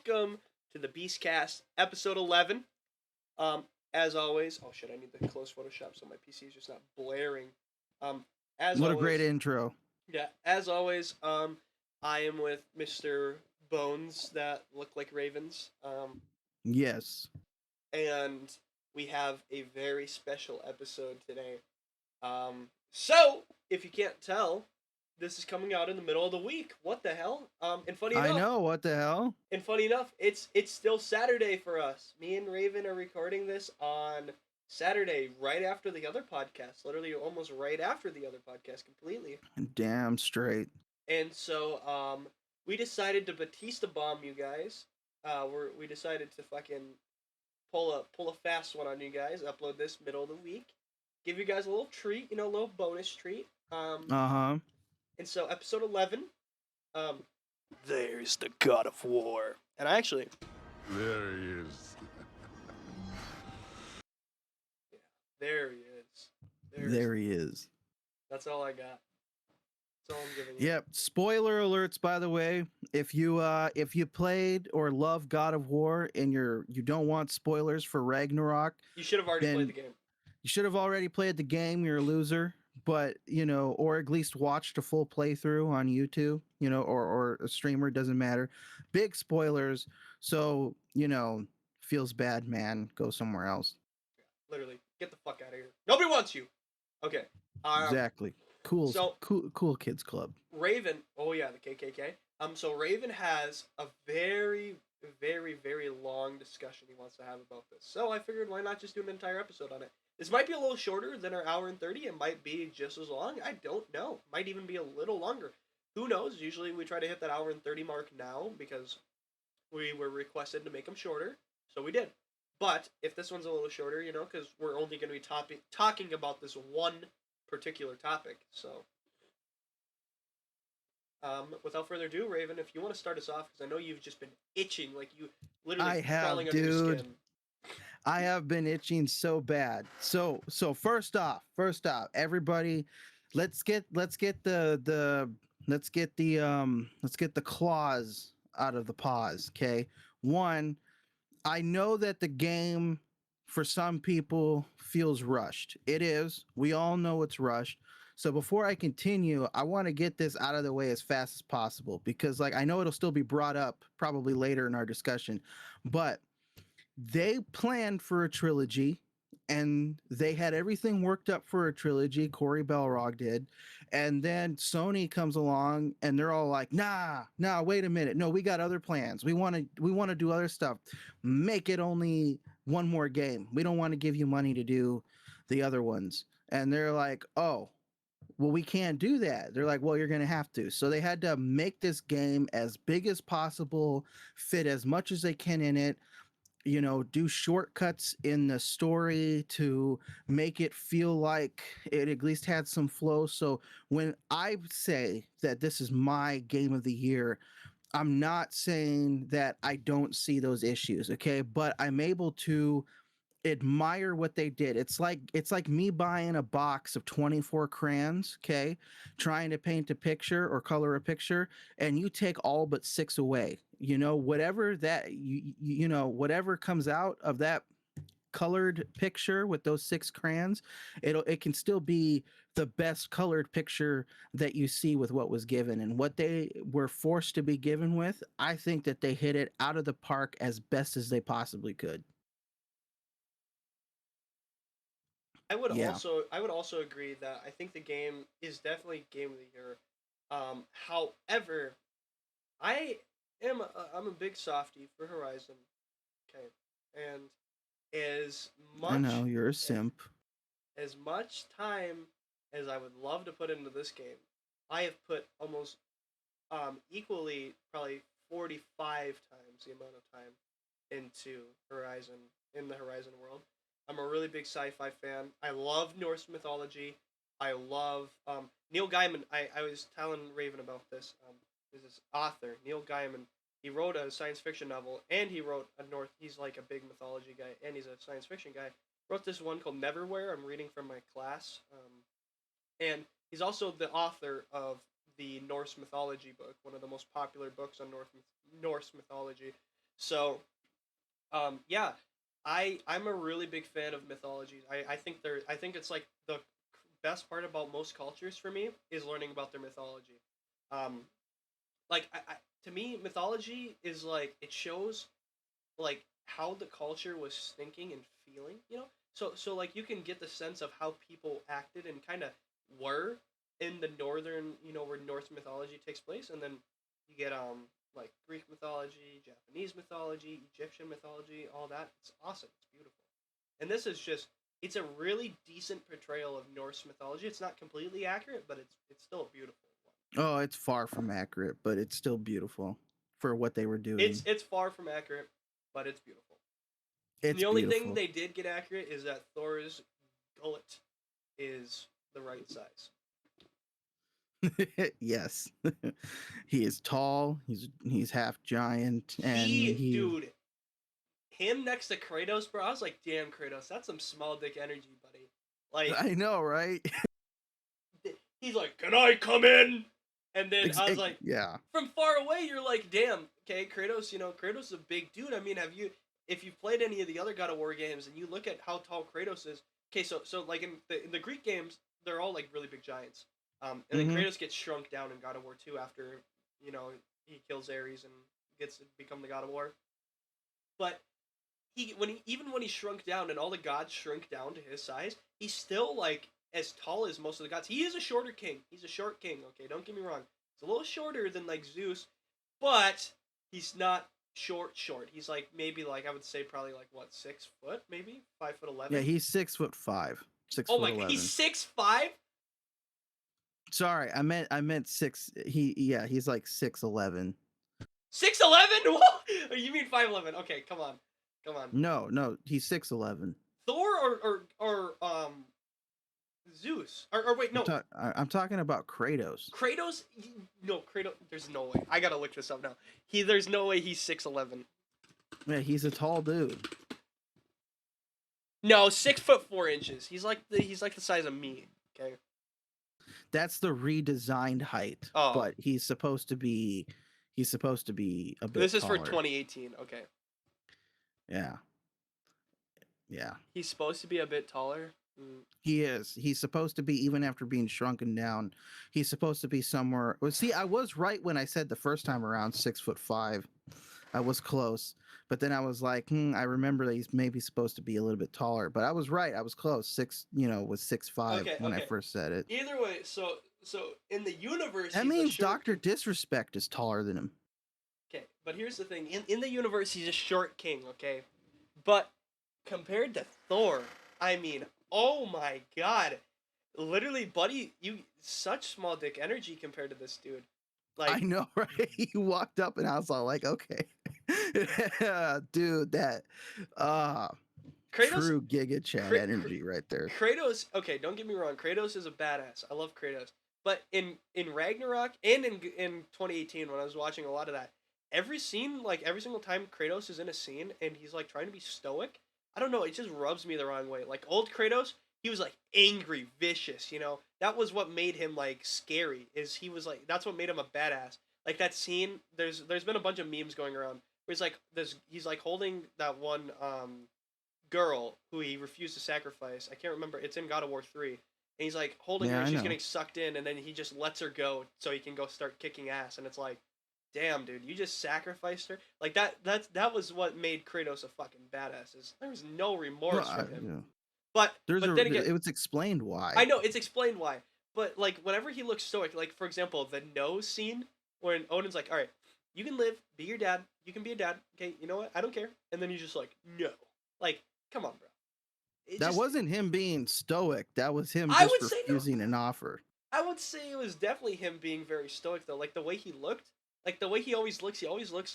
welcome to the BeastCast, episode 11. As always, oh shit, I need to close Photoshop so my PC is just not blaring. Um, as What a great always, intro. I am with Mr. Bones that look like ravens. Yes. And we have a very special episode today. So if you can't tell, this is coming out in the middle of the week. What the hell? I know, what the hell? And funny enough, it's still Saturday for us. Me and Raven are recording this on Saturday, right after the other podcast. Literally, almost right after the other podcast, completely. Damn straight. And so, we decided to Batista bomb you guys. We decided to fucking pull a fast one on you guys. Upload this middle of the week. Give you guys a little treat, a little bonus treat. Uh-huh. And so, episode 11. There's the God of War. And I actually... There he is. Yeah, there he is. There he is. That's all I got. That's all I'm giving you. Yep. Spoiler alerts, by the way. If you played or love God of War and you don't want spoilers for Ragnarok, You should have already played the game. you should have already played the game. You're a loser. But or at least watched a full playthrough on YouTube, or a streamer, doesn't matter. Big spoilers. So, feels bad, man. Go somewhere else. Literally, get the fuck out of here. Nobody wants you. Okay. Exactly. Cool kids club. Raven. Oh yeah, the KKK. So Raven has a very, very, very long discussion he wants to have about this. So I figured, why not just do an entire episode on it? This might be a little shorter than our hour and 30. It might be just as long. I don't know. Might even be a little longer. Who knows? Usually we try to hit that hour and 30 mark now because we were requested to make them shorter. So we did. But if this one's a little shorter, because we're only going to be talking about this one particular topic. So, without further ado, Raven, if you want to start us off, because I know you've just been itching, like you literally crawling under your skin. I have been itching so bad. So first off, everybody, let's get the claws out of the paws, okay? One, I know that the game for some people feels rushed. It is. We all know it's rushed. So before I continue, I want to get this out of the way as fast as possible because I know it'll still be brought up probably later in our discussion, but they planned for a trilogy and they had everything worked up for a trilogy. Corey Balrog did. And then Sony comes along and they're all like, nah, wait a minute. No, we got other plans. We want to do other stuff. Make it only one more game. We don't want to give you money to do the other ones. And they're like, oh, well, we can't do that. They're like, well, you're going to have to. So they had to make this game as big as possible, fit as much as they can in it, do shortcuts in the story to make it feel like it at least had some flow. So when I say that this is my game of the year, I'm not saying that I don't see those issues, okay? But I'm able to admire what they did. It's like me buying a box of 24 crayons, okay, trying to paint a picture or color a picture, and you take all but 6 away. Whatever that whatever comes out of that colored picture with those 6 crayons, it can still be the best colored picture that you see with what was given. And what they were forced to be given with, I think that they hit it out of the park as best as they possibly could. I would Yeah. also agree that I think the game is definitely game of the year. However, I'm a big softie for Horizon. Okay, and as much I know you're a simp. as much time as I would love to put into this game, I have put almost equally, probably 45 times the amount of time into Horizon, in the Horizon world. I'm a really big sci-fi fan. I love Norse mythology. I love Neil Gaiman. I was telling Raven about this. There's this author, Neil Gaiman. He wrote a science fiction novel, and he wrote he's like a big mythology guy, and he's a science fiction guy. Wrote this one called Neverwhere. I'm reading from my class. And he's also the author of the Norse mythology book, one of the most popular books on Norse mythology. So, yeah, I'm a really big fan of mythology. I think it's like the best part about most cultures for me is learning about their mythology. Um, like to me, mythology is like it shows like how the culture was thinking and feeling. So like you can get the sense of how people acted and kind of were in the northern, where Norse mythology takes place, and then you get like Greek mythology, Japanese mythology, Egyptian mythology, all that. It's awesome. It's beautiful. And this is just it's a really decent portrayal of Norse mythology. It's not completely accurate, but it's still a beautiful one. Oh, it's far from accurate, but it's still beautiful for what they were doing. It's far from accurate, but it's beautiful. It's The only thing beautiful. they did get accurate is that Thor's gullet is the right size. Yes. He is tall, he's half giant, and Dude, him next to Kratos, bro. I was like, damn, Kratos, that's some small dick energy, buddy. Like, I know, right? he's like, can I come in? And then I was like, yeah. from far away, you're like, damn, okay, Kratos, Kratos is a big dude. I mean, if you've played any of the other God of War games and you look at how tall Kratos is, okay, so like in the Greek games, they're all like really big giants. And then Kratos gets shrunk down in God of War 2 after, he kills Ares and gets to become the God of War. But even when he shrunk down and all the gods shrink down to his size, he's still like as tall as most of the gods. He is a shorter king. He's a short king, okay? Don't get me wrong. He's a little shorter than like Zeus, but he's not short. He's like maybe like I would say probably like what 6 foot, maybe 5'11". Yeah, he's 6'5". 6 Oh foot my 11. God, he's 6'5". Sorry, I meant 6. He's like 6'11". 6'11"? You mean 5'11"? Okay, come on. No, he's 6'11". Thor or Zeus or wait, no. I'm talking about Kratos. Kratos. No, Kratos. There's no way. I gotta look this up now. There's no way he's 6'11". Yeah, he's a tall dude. No, 6'4". He's like the size of me. Okay. That's the redesigned height. Oh. But he's supposed to be a bit This is taller. for 2018. Okay. Yeah. Yeah. He's supposed to be a bit taller. He is. He's supposed to be, even after being shrunken down, he's supposed to be somewhere. Well, see, I was right when I said the first time around 6'5". I was close, but then I was like, I remember that he's maybe supposed to be a little bit taller, but I was right. I was close. Was 6'5" when I first said it. Either way, so in the universe, that means Dr. Disrespect is taller than him. Okay, but here's the thing: in the universe, he's a short king. Okay, but compared to Thor, I mean, oh my God, literally, buddy, you such small dick energy compared to this dude. Like, I know, right? He walked up and I was all like, okay. Dude, that true Giga Chad energy right there. Kratos, okay, don't get me wrong, Kratos is a badass. I love Kratos. But in Ragnarok and in 2018 when I was watching a lot of that, every scene, like every single time Kratos is in a scene and he's like trying to be stoic, I don't know, it just rubs me the wrong way. Like old Kratos, he was like angry, vicious, That was what made him like scary. Is he was like that's what made him a badass. Like that scene, there's been a bunch of memes going around where he's like holding that one girl who he refused to sacrifice. I can't remember. It's in God of War 3. And he's like holding her and she's getting sucked in and then he just lets her go so he can go start kicking ass, and it's like, damn, dude, you just sacrificed her. Like that was what made Kratos a fucking badass. There was no remorse from him. Yeah. But then again, it was explained why. I know it's explained why. But like whenever he looks stoic, like for example, the nose scene when Odin's like, all right, you can live, be your dad, you can be a dad. Okay, you know what? I don't care. And then he's just like, no, like, come on, bro. That wasn't him being stoic. That was him just refusing an offer. I would say it was definitely him being very stoic though. Like the way he looked. Like the way he always looks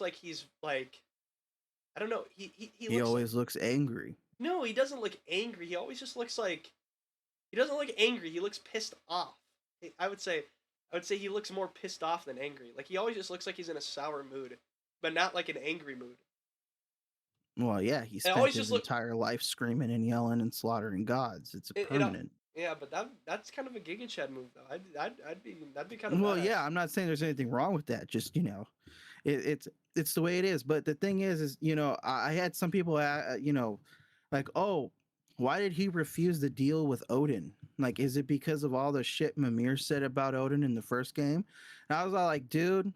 like he's like, I don't know. He always looks angry. No, he doesn't look angry. He always just looks like, he doesn't look angry. He looks pissed off. I would say he looks more pissed off than angry. Like he always just looks like he's in a sour mood, but not like an angry mood. Well, yeah, he spent his entire life screaming and yelling and slaughtering gods. It's permanent. Yeah, but that's kind of a Giga Chad move though. That'd be kind of well, badass. Yeah. I'm not saying there's anything wrong with that. Just It's the way it is. But the thing is I had some people, like, oh, why did he refuse the deal with Odin? Like, is it because of all the shit Mimir said about Odin in the first game? And I was all like, dude,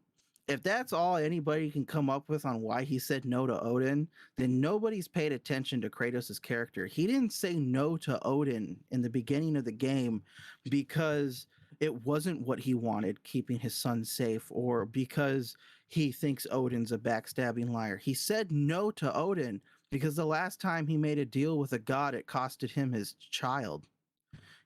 if that's all anybody can come up with on why he said no to Odin, then nobody's paid attention to Kratos' character. He didn't say no to Odin in the beginning of the game because it wasn't what he wanted, keeping his son safe, or because he thinks Odin's a backstabbing liar. He said no to Odin because the last time he made a deal with a god, it costed him his child.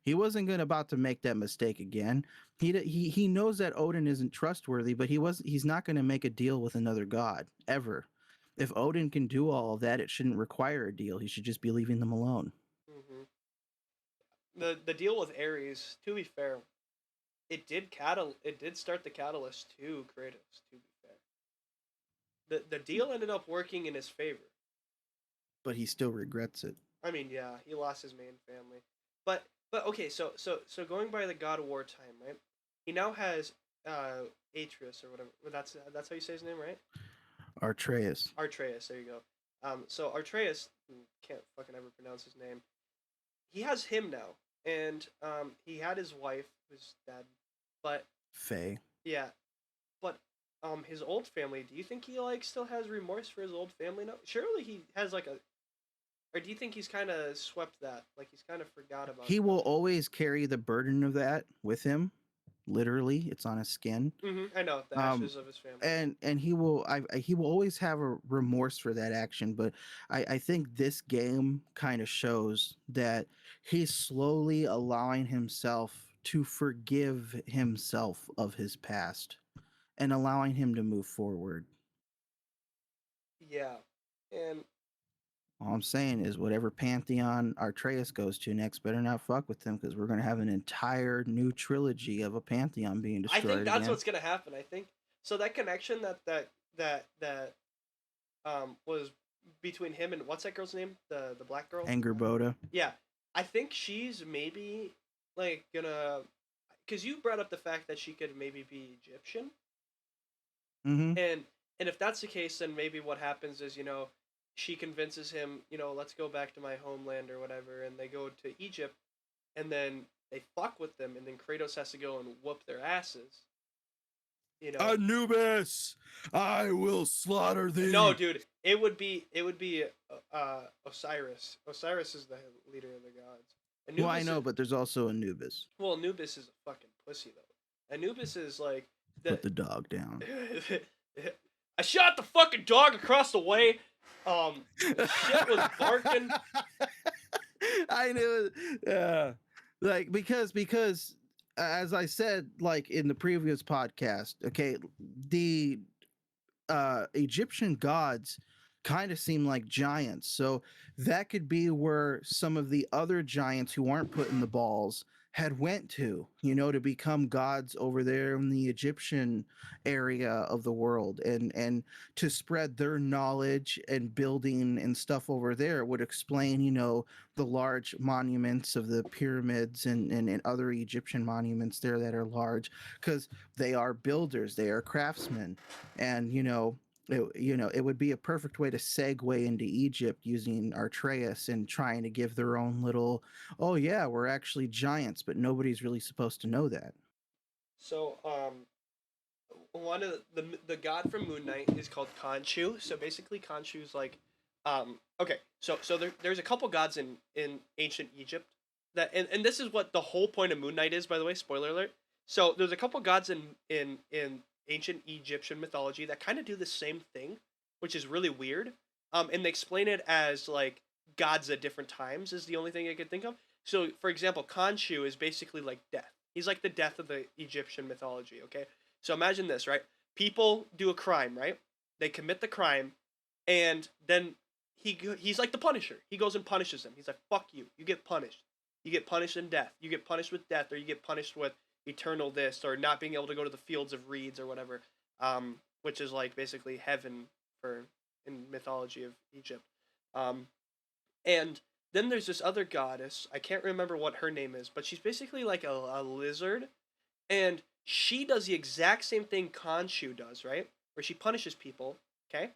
He wasn't going about to make that mistake again. He knows that Odin isn't trustworthy, but he's not going to make a deal with another god ever. If Odin can do all of that, it shouldn't require a deal. He should just be leaving them alone. Mm-hmm. The deal with Ares, to be fair, it did start the catalyst to Kratos. To be fair, the deal ended up working in his favor. But he still regrets it. I mean, yeah, he lost his main family, but okay, so going by the God of War time, right? He now has Atreus or whatever. That's how you say his name, right? Artreus. Artreus. There you go. So Artreus, can't fucking ever pronounce his name. He has him now, and he had his wife who's dead, but Faye. yeah, but his old family. Do you think he like still has remorse for his old family now? Surely he has like a. Or do you think he's kind of swept that? Like he's kind of forgot about He it? will always carry the burden of that with him. Literally, it's on his skin. I know the ashes of his family. And he will always have a remorse for that action. But I think this game kind of shows that he's slowly allowing himself to forgive himself of his past and allowing him to move forward. Yeah, and All I'm saying is, whatever pantheon Artreus goes to next, better not fuck with him, because we're gonna have an entire new trilogy of a pantheon being I destroyed think that's again. what's gonna happen. I think so. That connection that was between him and what's that girl's name? The black girl. Angerboda. Yeah, I think she's maybe like gonna, because you brought up the fact that she could maybe be Egyptian, Mm-hmm. and if that's the case, then maybe what happens is she convinces him, let's go back to my homeland or whatever, and they go to Egypt, and then they fuck with them, and then Kratos has to go and whoop their asses. Anubis, I will slaughter thee. No, dude, it would be Osiris. Osiris is the leader of the gods. Well, I know, but there's also Anubis. Well, Anubis is a fucking pussy though. Anubis is like Put the dog down. I shot the fucking dog across the way. Shit was barking. I knew it. Like because as I said, like in the previous podcast, okay, the Egyptian gods kind of seem like giants, so that could be where some of the other giants who aren't putting the balls had went to become gods over there in the Egyptian area of the world, and to spread their knowledge and building and stuff over there would explain the large monuments of the pyramids and other Egyptian monuments there that are large, because they are builders, they are craftsmen. And it would be a perfect way to segue into Egypt using Artreus and trying to give their own little, oh yeah, we're actually giants, but nobody's really supposed to know that. So, one of the god from Moon Knight is called Khonshu. So basically, Khonshu's like, okay. So there's a couple gods in ancient Egypt that, and this is what the whole point of Moon Knight is, by the way. Spoiler alert. So there's a couple gods in ancient Egyptian mythology that kind of do the same thing, which is really weird. And they explain it as like gods at different times is the only thing I could think of. So, for example, Khonshu is basically like death. He's like the death of the Egyptian mythology, okay? So imagine this, right? People do a crime, right? They commit the crime, and then he's like the Punisher. He goes and punishes them. He's like, fuck you. You get punished. You get punished in death. You get punished with death, or you get punished with eternal this, or not being able to go to the fields of reeds or whatever, which is like basically heaven in mythology of Egypt. And then there's this other goddess. I can't remember what her name is, but she's basically like a lizard, and she does the exact same thing Khonshu does, right? where she punishes people, okay?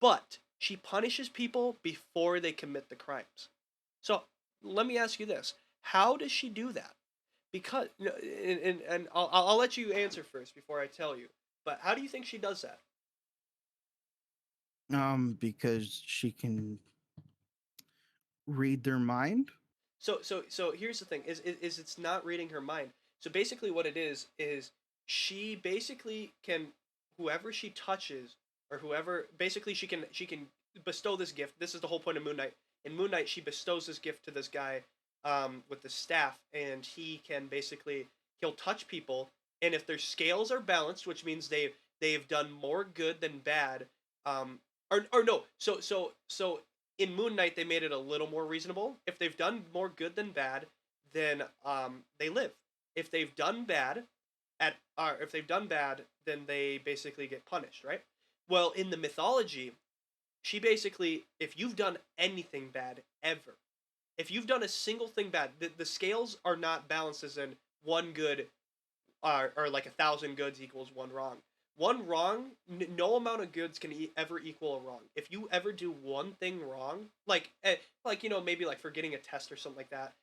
But she punishes people before they commit the crimes. So let me ask you this: how does she do that? Because and I'll let you answer first before I tell you. But how do you think she does that? Because she can read their mind. So here's the thing: is it's not reading her mind. So basically, what it is she basically can, whoever she touches or whoever, basically she can bestow this gift. This is the whole point of Moon Knight. In Moon Knight, she bestows this gift to this guy with the staff, and he can basically, he'll touch people, and if their scales are balanced, which means they've done more good than bad, or no, so in Moon Knight they made it a little more reasonable. If they've done more good than bad, then they live. If they've done bad if they've done bad, then they basically get punished, right? Well, in the mythology, she basically, if you've done anything bad ever, if you've done a single thing bad, the scales are not balanced as in one good or like 1,000 goods equals one wrong. One wrong, no amount of goods can ever equal a wrong. If you ever do one thing wrong, like maybe like forgetting a test or something like that,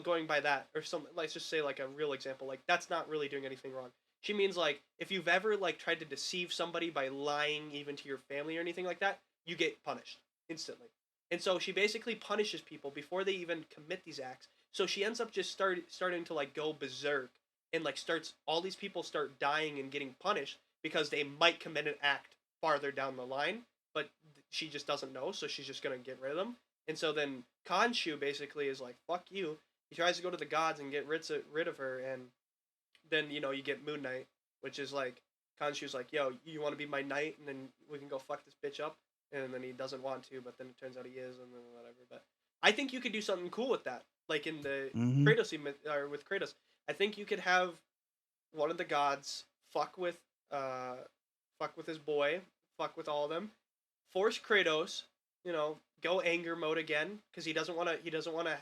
going by that or something, let's just say like a real example, like that's not really doing anything wrong. She means like if you've ever like tried to deceive somebody by lying even to your family or anything like that, you get punished instantly. And so she basically punishes people before they even commit these acts. So she ends up just starting to like go berserk, and like starts, all these people start dying and getting punished because they might commit an act farther down the line, but she just doesn't know, so she's just gonna get rid of them. And so then Khonshu basically is like, "Fuck you." He tries to go to the gods and get rid of her, and then you get Moon Knight, which is like Khonshu's like, "Yo, you want to be my knight, and then we can go fuck this bitch up." And then he doesn't want to, but then it turns out he is, and then whatever. But I think you could do something cool with that, like in the Mm-hmm. Kratos or with Kratos. I think you could have one of the gods uh fuck with his boy, fuck with all of them, force Kratos, go anger mode again because he doesn't want to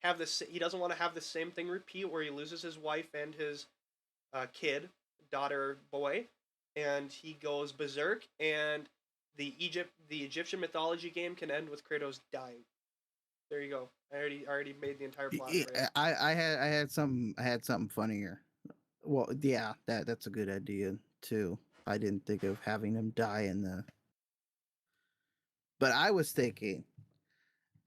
have the same thing repeat where he loses his wife and his kid, daughter, boy, and he goes berserk, and the Egyptian mythology game can end with Kratos dying. There you go. I already made the entire plot for you. I had something funnier. Well, yeah, that's a good idea too. I didn't think of having him die in the. But I was thinking,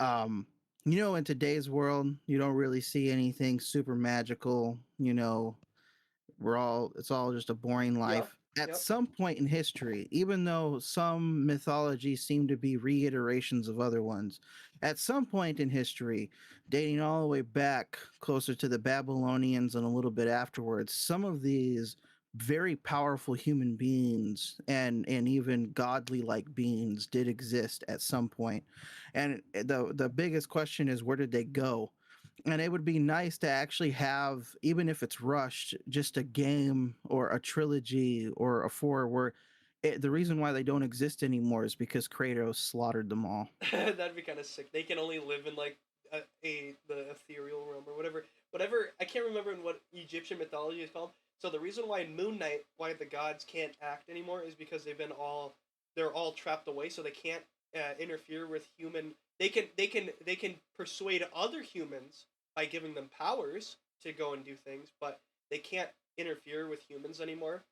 um, in today's world, you don't really see anything super magical. It's all just a boring Yep. life. At Yep. some point in history, even though some mythologies seem to be reiterations of other ones, at some point in history, dating all the way back closer to the Babylonians and a little bit afterwards, some of these very powerful human beings and even godly like beings did exist at some point. And the biggest question is, where did they go? And it would be nice to actually have, even if it's rushed, just a game or a trilogy or a four where the reason why they don't exist anymore is because Kratos slaughtered them all. That'd be kind of sick. They can only live in like the ethereal realm or whatever. I can't remember in what Egyptian mythology is called. So the reason why Moon Knight, why the gods can't act anymore, is because they're all trapped away, so they can't interfere with human. They can persuade other humans by giving them powers to go and do things, but they can't interfere with humans anymore,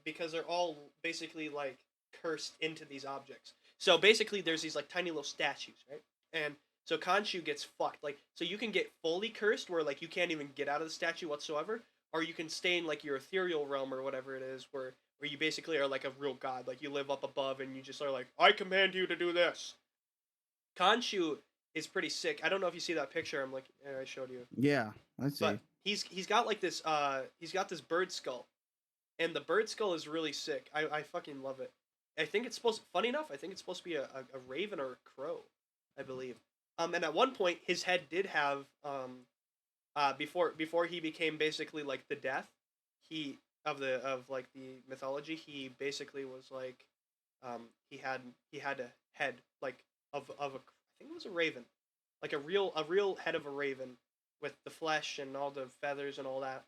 because they're all basically like cursed into these objects. So basically, there's these like tiny little statues, right? And so Khonshu gets fucked. Like, so you can get fully cursed, where like you can't even get out of the statue whatsoever, or you can stay in like your ethereal realm or whatever it is, where you basically are like a real god, like you live up above and you just are like, I command you to do this. Khonshu is pretty sick. I don't know if you see that picture. I showed you, Yeah, I see. but he's got like this he's got this bird skull, and the bird skull is really sick. I fucking love it. I think it's supposed. Funny enough, I think it's supposed to be a raven or a crow, I believe. And at one point, his head did have before he became basically like the death, he of like the mythology. He basically was like, he had a head like of a, I think it was a raven, like a real head of a raven with the flesh and all the feathers and all that,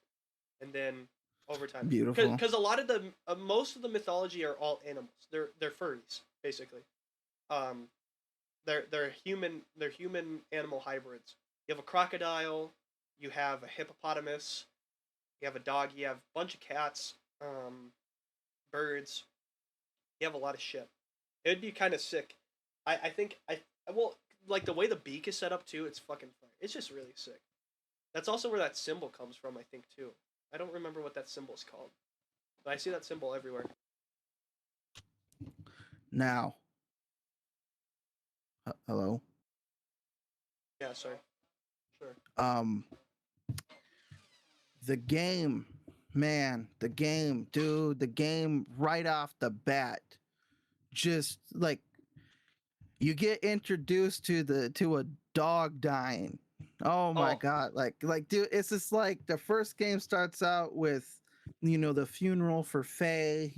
and then over time. Beautiful. Because a lot of the most of the mythology are all animals. They're furries basically. Um, they're human animal hybrids. You have a crocodile, you have a hippopotamus, you have a dog, you have a bunch of cats, birds. You have a lot of shit. It'd be kind of sick. I think well, like the way the beak is set up too. It's fucking fire. It's just really sick. That's also where that symbol comes from, I think too. I don't remember what that symbol's called, but I see that symbol everywhere. Now, hello. Yeah, sorry. Sure. The game, man, dude, the game right off the bat, just like you get introduced to a dog dying. Oh my Oh, god, like dude, it's just like the first game starts out with the funeral for Faye,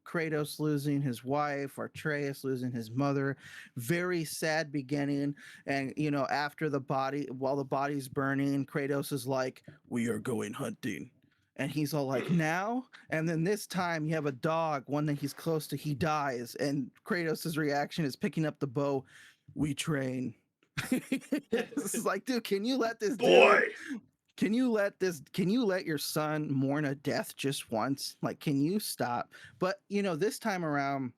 Kratos losing his wife, Atreus losing his mother, very sad beginning. And after while the body's burning, Kratos is like, we are going hunting. And he's all like, now? And then this time you have a dog, one that he's close to, he dies. And Kratos' reaction is picking up the bow. We train. This is like, dude, can you let this boy. dude can you let your son mourn a death just once? Like, can you stop? But this time around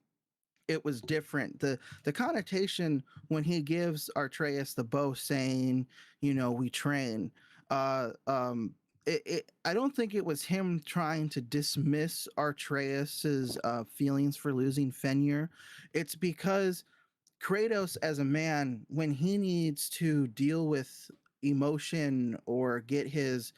it was different. The connotation when he gives Artreus the bow saying, we train, uh um I don't think it was him trying to dismiss Artreus's feelings for losing Fenrir. It's because Kratos, as a man, when he needs to deal with emotion or get his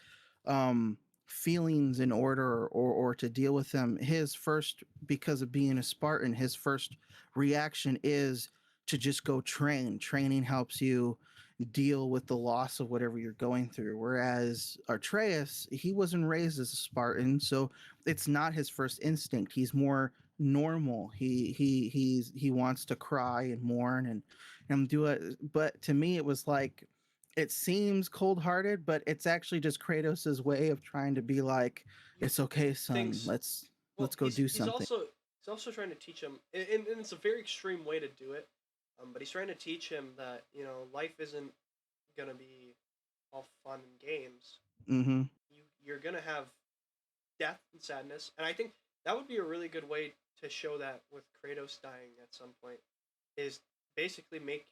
feelings in order, or to deal with them, his first, because of being a Spartan, his first reaction is to just go train. Training helps you deal with the loss of whatever you're going through. Whereas Atreus, he wasn't raised as a Spartan, so it's not his first instinct. He's more normal. He wants to cry and mourn and do it. But to me, it was like, it seems cold-hearted, but it's actually just Kratos's way of trying to be like, He it's okay, son. thinks. Let's Well, go do he's something. also trying to teach him, and it's a very extreme way to do it. But he's trying to teach him that life isn't gonna be all fun and games. Mm-hmm. You're gonna have death and sadness, and I think that would be a really good way to show that with Kratos dying at some point, is basically make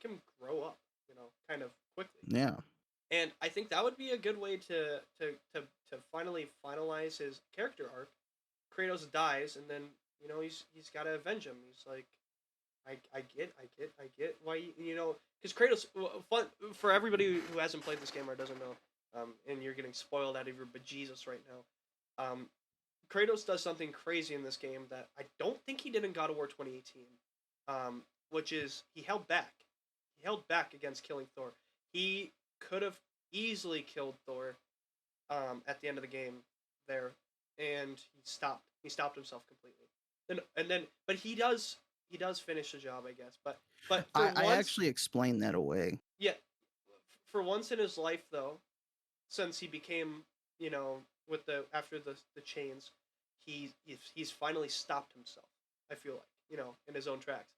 him grow up, kind of quickly. Yeah. And I think that would be a good way to finally finalize his character arc. Kratos dies, and then he's got to avenge him. He's like, I get why because Kratos, fun for everybody who hasn't played this game or doesn't know, and you're getting spoiled out of your bejesus right now. Kratos does something crazy in this game that I don't think he did in God of War 2018, which is he held back. He held back against killing Thor. He could have easily killed Thor at the end of the game there, and he stopped. He stopped himself completely. But he does finish the job, I guess. But for I once, actually explained that away. yeah, for once in his life though, since he became with the after the chains, he's finally stopped himself. I feel like in his own tracks.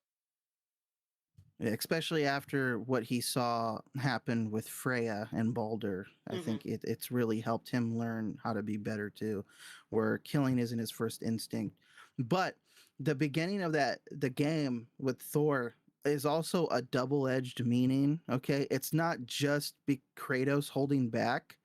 Especially after what he saw happen with Freya and Balder. I Mm-hmm. think it's really helped him learn how to be better too, where killing isn't his first instinct. But the beginning of the game with Thor is also a double-edged meaning. Okay, it's not just Kratos holding back.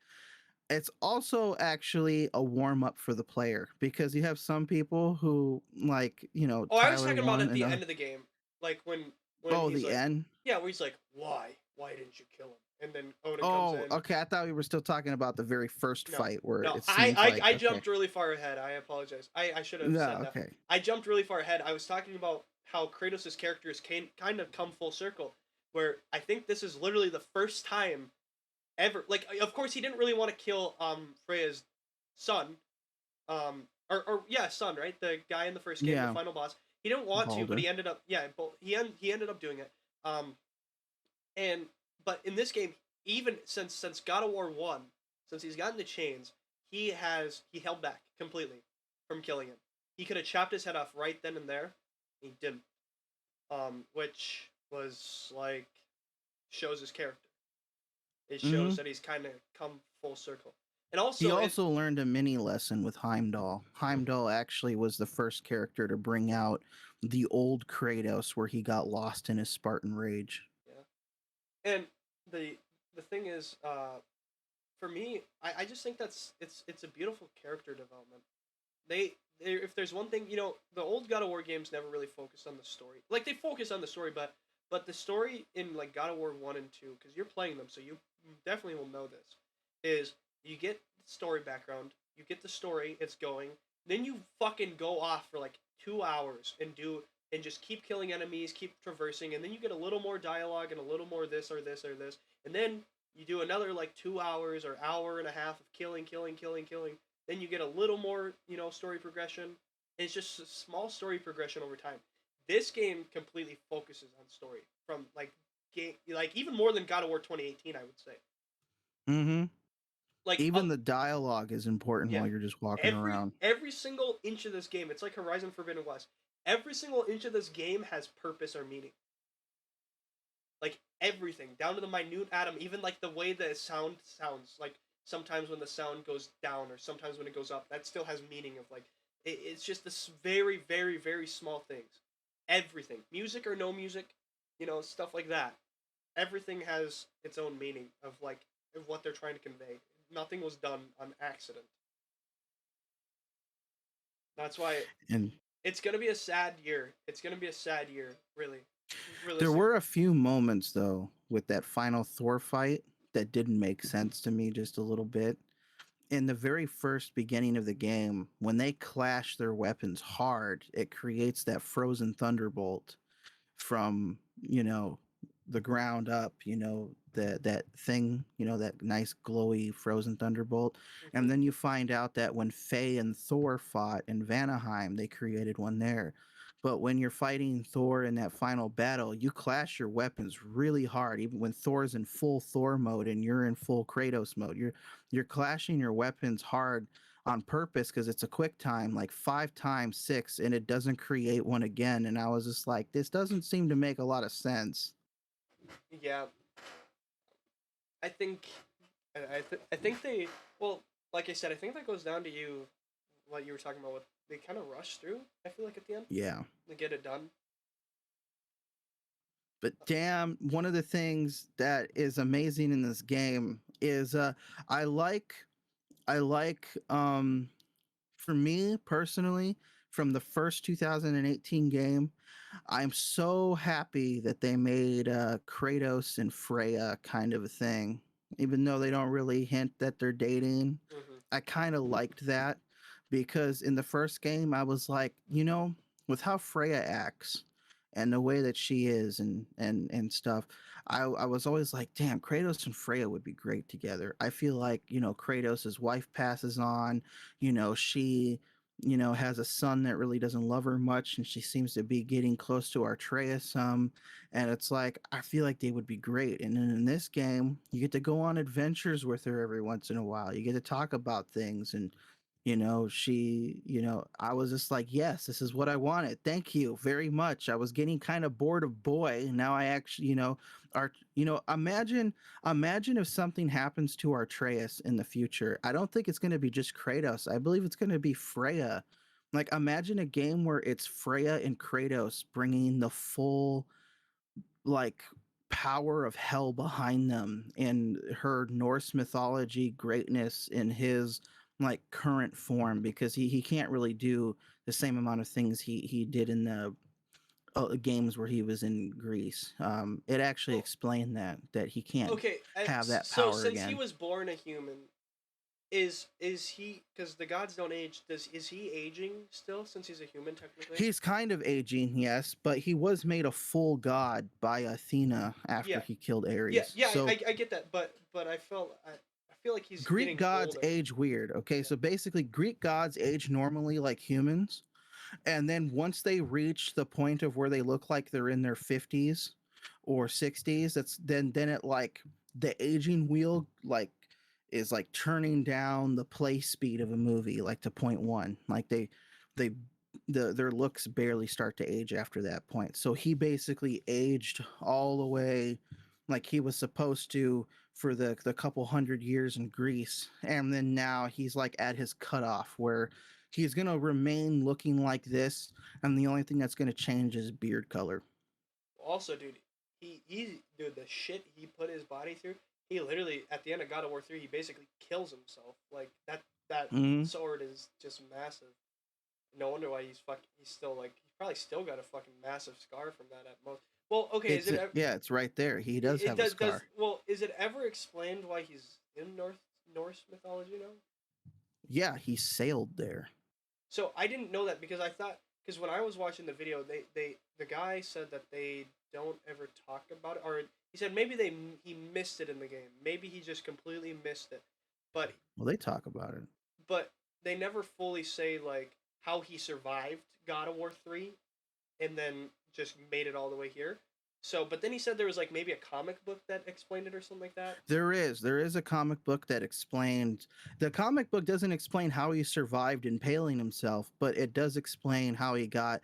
It's also actually a warm up for the player, because you have some people who, like, Oh, I was Tyler talking about one at and the end of the game, like when oh, he's the like, end. yeah, where he's like, why didn't you kill him? And then Odin comes Oh, in. okay. I thought we were still talking about the very first No, fight where no, it seems like I okay. jumped really far ahead. I apologize. I should have No, said that. okay. I jumped really far ahead. I was talking about how Kratos' characters kind of come full circle, where I think this is literally the first time ever. Like, of course, he didn't really want to kill Freya's son, or yeah, son, right? The guy in the first game, the Yeah, final boss. He didn't want to, but Balder. he ended up. Yeah, he ended up doing it. Um, and but in this game, even since God of War 1, since he's gotten the chains, he held back completely from killing him. He could have chopped his head off right then and there. He didn't. Which was like shows his character. It Hmm. shows that he's kind of come full circle. And He also, also learned a mini lesson with Heimdall. Heimdall actually was the first character to bring out the old Kratos where he got lost in his Spartan rage. yeah. And the the thing is, for me, I just think it's a beautiful character development. They if there's one thing, the old God of War games never really focused on the story. Like they focus on the story, but the story in like God of War 1 and 2, because you're playing them, so you definitely will know this, is you get story background, you get the story, it's going, then you fucking go off for like 2 hours and just keep killing enemies, keep traversing, and then you get a little more dialogue and a little more this or this or this, and then you do another like 2 hours or hour and a half of killing, killing, killing, killing. Then you get a little more, story progression. It's just a small story progression over time. This game completely focuses on story from like game, like even more than God of War 2018, I would say. Hmm. Like, Even the dialogue is important yeah, while you're just walking every around. every single inch of this game, it's like Horizon Forbidden West. Every single inch of this game has purpose or meaning. Like everything, down to the minute atom, even like the way the sound sounds. Like sometimes when the sound goes down or sometimes when it goes up, that still has meaning of like it's just this very, very, very small things. Everything, music or no music, stuff like that. Everything has its own meaning of like of what they're trying to convey. Nothing was done on accident. That's why And it's gonna be a sad year. It's gonna be a sad year, really, there were realistically. a few moments though with that final Thor fight that didn't make sense to me just a little bit. In the very first beginning of the game, when they clash their weapons hard, it creates that frozen thunderbolt from, the ground up, that thing, that nice glowy frozen thunderbolt. Hmm. And then you find out that when Faye and Thor fought in Vanaheim, they created one there. But when you're fighting Thor in that final battle, you clash your weapons really hard. Even when Thor's in full Thor mode and you're in full Kratos mode, you're clashing your weapons hard on purpose because it's a quick time, like 5 times 6, and it doesn't create one again. And I was just like, this doesn't seem to make a lot of sense. Yeah, I think I think they, well, like I said, I think that goes down to you, what you were talking about. With they kind of rush through. I feel like at the end Yeah. to get it done. But damn, one of the things that is amazing in this game is I like I like for me personally from the first 2018 game, I'm so happy that they made Kratos and Freya kind of a thing. Even though they don't really hint that they're dating, Hmm. I kind of liked that because in the first game, I was like, with how Freya acts and the way that she is and stuff, I was always like, damn, Kratos and Freya would be great together. I feel like, Kratos' wife passes on, she has a son that really doesn't love her much, and she seems to be getting close to Artreus some. And it's like, I feel like they would be great. And then in this game, you get to go on adventures with her every once in a while. You get to talk about things. And, I was just like, yes, this is what I wanted. Thank you very much. I was getting kind of bored of boy. Now I actually, are, imagine if something happens to Artreus in the future. I don't think it's going to be just Kratos. I believe it's going to be Freya. Like, imagine a game where it's Freya and Kratos bringing the full, like, power of hell behind them and her Norse mythology greatness in his like current form because he can't really do the same amount of things he did in the games where he was in Greece. It actually Well, explained that he can't okay. have that So power since he again. was born a human, is he? Because the gods don't age. Is he aging still? Since he's a human, technically. He's kind of aging, yes, but he was made a full god by Athena after Yeah. he killed Yeah. Ares. Yeah. So I get that, but I feel like he's Greek getting gods older. age weird. Okay, Yeah. so basically Greek gods age normally like humans, and then once they reach the point of where they look like they're in their 50s or 60s, that's then it like the aging wheel like is like turning down the play speed of a movie like to point one. Like they their looks barely start to age after that point. So he basically aged all the way like he was supposed to for the couple hundred years in Greece. And then now he's like at his cutoff where he's gonna remain looking like this, and the only thing that's gonna change is beard color. Also, dude, dude, the shit he put his body through. He literally at the end of God of War 3, he basically kills himself. Like that Mm-hmm. sword is just massive. No wonder why he's still like he's probably still got a fucking massive scar from that at most. Well, okay, is It's it yeah, it's right there. He does it have a does scar. well, is it ever explained why he's in Norse mythology now? Yeah, he sailed there. So I didn't know that because I thought because when I was watching the video, the guy said that they don't ever talk about it, or he said maybe he missed it in the game. Maybe he just completely missed it, but Well, they talk about it. but they never fully say like how he survived God of War 3 and then just made it all the way here. So, but then he said there was like maybe a comic book that explained it or something like that. There is a comic book that explains. The comic book doesn't explain how he survived impaling himself, but it does explain how he got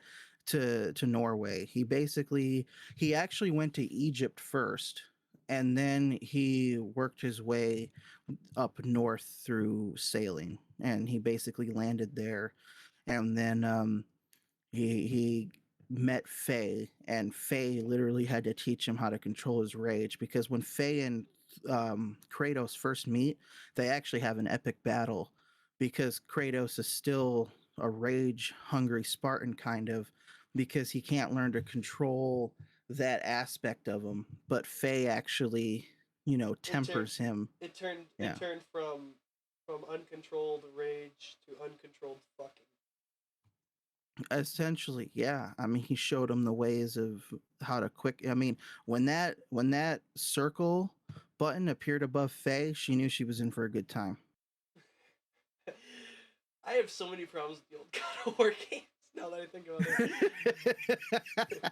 to Norway. He actually went to Egypt first, and then he worked his way up north through sailing, and he basically landed there, and then he met Faye, and Faye literally had to teach him how to control his rage, because when Faye and Kratos first meet, they actually have an epic battle, because Kratos is still a rage hungry Spartan kind of, because he can't learn to control that aspect of him, but Faye actually, It turned tempers him. it Yeah. turned from uncontrolled rage to uncontrolled fucking. Essentially, yeah. I mean, he showed him the ways of how to quick. I mean, when that circle button appeared above Faye, she knew she was in for a good time. I have so many problems with the old God of War games now that I think about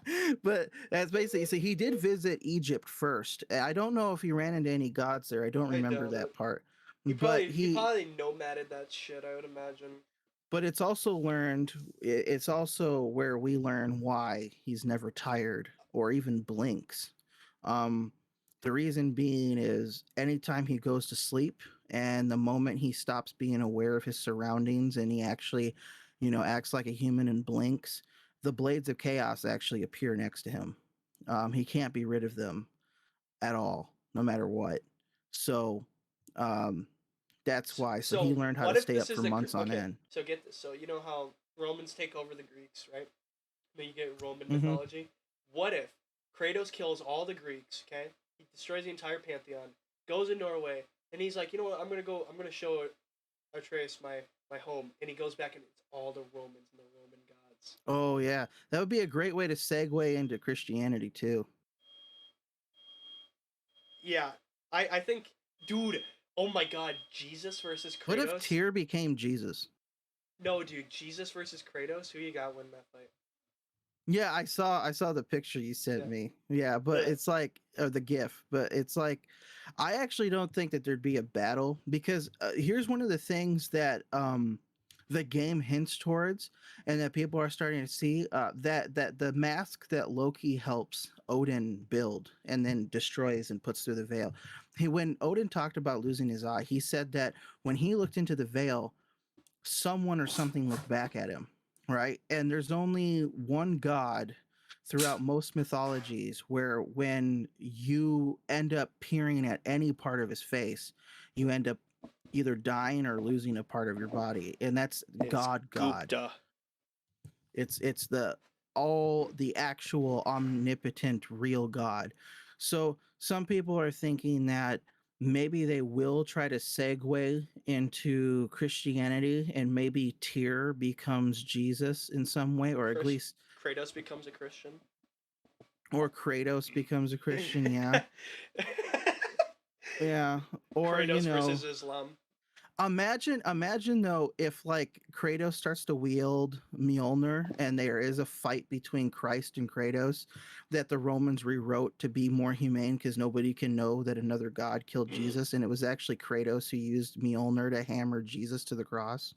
it. But that's basically, so he did visit Egypt first. I don't know if he ran into any gods there. I don't I remember doubt that it. part. He But probably nomaded that shit, I would imagine. it's also it's also where we learn why he's never tired or even blinks. um the reason being is anytime he goes to sleep, and the moment he stops being aware of his surroundings and he actually acts like a human and blinks, the blades of chaos actually appear next to him. He can't be rid of them at all, no matter what. So um that's why. So he So learned how to what if stay this up is for the months on okay? end. So get this. So you know how Romans take over the Greeks, right? Then you get Roman Hmm. mythology. What if Kratos kills all the Greeks? Okay, he destroys the entire pantheon, goes in Norway, and he's like, you know what? I'm gonna go. I'm gonna show Atreus my home, and he goes back and it's all the Romans and the Roman gods. Oh yeah, that would be a great way to segue into Christianity too. Yeah, I think, dude. Oh my God, Jesus versus What if Kratos. Tyr became Jesus? No, dude, Jesus versus Kratos. Who you got winning that fight? Yeah, I saw the picture you sent Yeah, me. Yeah, but the it's like the GIF, but it's like I actually don't think that there'd be a battle, because here's one of the things that the game hints towards, and that people are starting to see, that the mask that Loki helps Odin build and then destroys and puts through the veil. When Odin talked about losing his eye, he said that when he looked into the veil, someone or something looked back at him, right? And there's only one god throughout most mythologies where when you end up peering at any part of his face, you end up either dying or losing a part of your body, and that's it's God. Gupta. It's the actual omnipotent real God. So some people are thinking that maybe they will try to segue into Christianity, and maybe Tyr becomes Jesus in some way, or at Chris, least Kratos becomes a Christian. or Kratos becomes a Christian. Yeah, yeah, or Kratos versus Islam. Imagine though if like Kratos starts to wield Mjolnir and there is a fight between Christ and Kratos that the Romans rewrote to be more humane because nobody can know that another god killed Jesus and it was actually Kratos who used Mjolnir to hammer Jesus to the cross.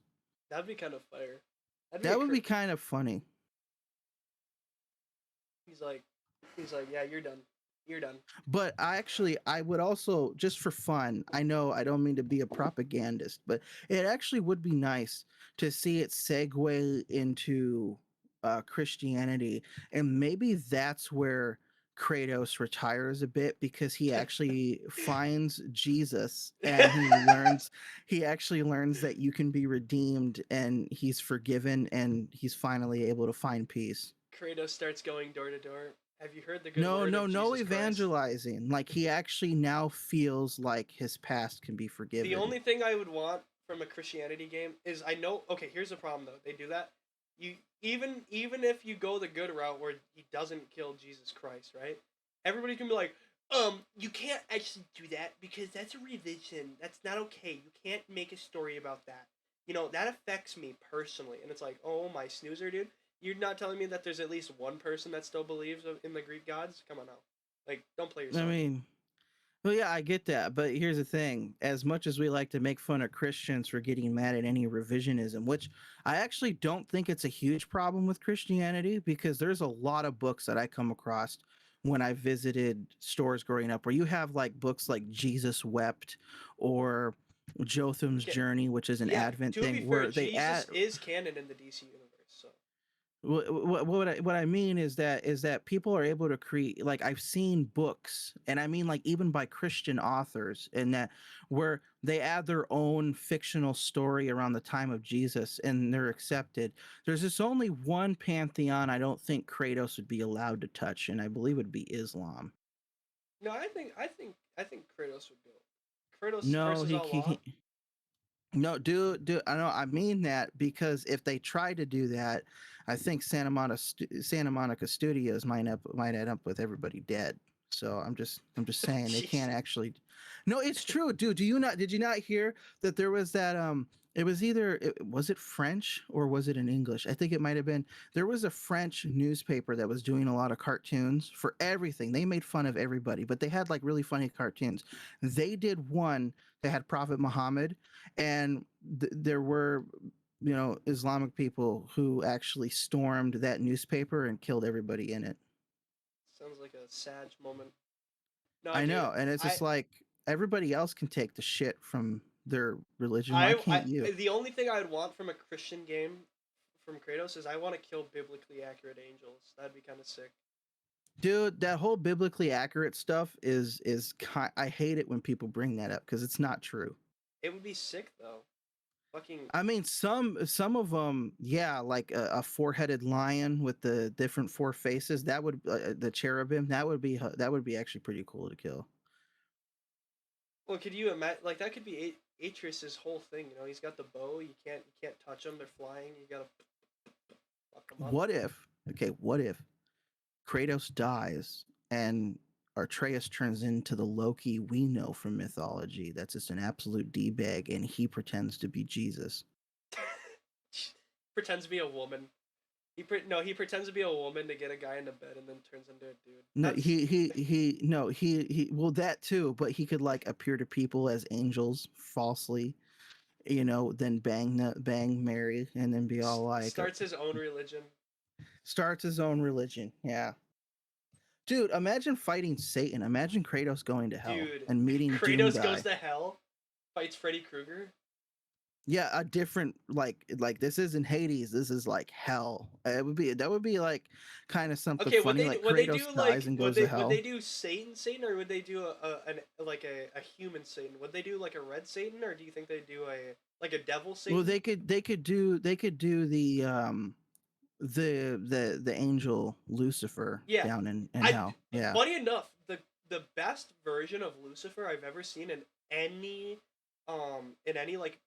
That'd be kind of fire. That'd be That would be kind of funny. He's like, yeah, you're done. You're done. But I would also, just for fun, I know I don't mean to be a propagandist, but it actually would be nice to see it segue into Christianity. And maybe that's where Kratos retires a bit because he actually finds Jesus and he actually learns that you can be redeemed and he's forgiven and he's finally able to find peace. Kratos starts going door to door. Have you heard the good No, word no, of no Jesus Christ? evangelizing. Like he actually now feels like his past can be The forgiven. only thing I would want from a Christianity game is I know. Okay, here's the problem though. They do that. You even if you go the good route where he doesn't kill Jesus Christ, right? Everybody can be like, you can't actually do that because that's a religion. That's not okay. You can't make a story about that. You know that affects me personally, and it's like, oh my snoozer, dude. You're not telling me that there's at least one person that still believes in the Greek gods? Come on now, like don't play I yourself. mean, well, yeah, I get that, but here's the thing: as much as we like to make fun of Christians for getting mad at any revisionism, which I actually don't think it's a huge problem with Christianity, because there's a lot of books that I come across when I visited stores growing up, where you have like books like Jesus Wept or Jotham's Okay, Journey, which is an yeah. Advent To be thing, fair, where they add. Jesus is canon in the DC universe, so What I mean is that people are able to create, like I've seen books, and I mean like even by Christian authors, and that where they add their own fictional story around the time of Jesus and they're accepted. There's just only one pantheon I don't think Kratos would be allowed to touch, and I believe it would be Islam. no, I think Kratos would go. Kratos No, versus Allah. no, do I know I mean that because if they try to do that, I think Santa Monica Studios might end up with everybody dead. So I'm just saying they Jeez. can't actually. No, it's true, dude. Did you not hear that there was that it was was it French or was it in English? I think it might have been. There was a French newspaper that was doing a lot of cartoons for everything. They made fun of everybody, but they had like really funny cartoons. They did one that had Prophet Muhammad, and there were Islamic people who actually stormed that newspaper and killed everybody in it. Sounds like a sad moment. No, I dude. know, and it's I just like everybody else can take the shit from their religion. Why I can't you? the only thing I would want from a Christian game from Kratos is I want to kill biblically accurate angels. That'd be kind of sick. Dude, that whole biblically accurate stuff I hate it when people bring that up because it's not true. It would be sick though. Fucking I mean, some of them, yeah, like a four-headed lion with the different four faces. That would the cherubim. That would be actually pretty cool to kill. well, could you imagine? Like that could be Atreus's whole thing. You know, he's got the bow. You can't touch them. They're flying. You gotta fuck them up. What if? Okay, what if Kratos dies and Atreus turns into the Loki we know from mythology? That's just an absolute d bag, and he pretends to be Jesus. Pretends to be a woman. No, he pretends to be a woman to get a guy into bed and then turns into a dude. No, That's he no he well, that too, but he could like appear to people as angels falsely, then bang Mary and then be all like starts his own religion. starts his own religion. Yeah. Dude, imagine fighting Satan. Imagine Kratos going to hell Dude, and meeting Doom Kratos goes Guy. to hell, fights Freddy Krueger. Yeah, a different like this isn't Hades. This is like hell. That would be like kind of something Okay, would funny. they do, Like would they Kratos do dies like and would goes to they would they hell. do Satan, or would they do a human Satan? Would they do like a red Satan, or do you think they do a like a devil Satan? Well, they could do the angel Lucifer Yeah, down in I. hell. Yeah. Funny enough, the best version of Lucifer I've ever seen in any like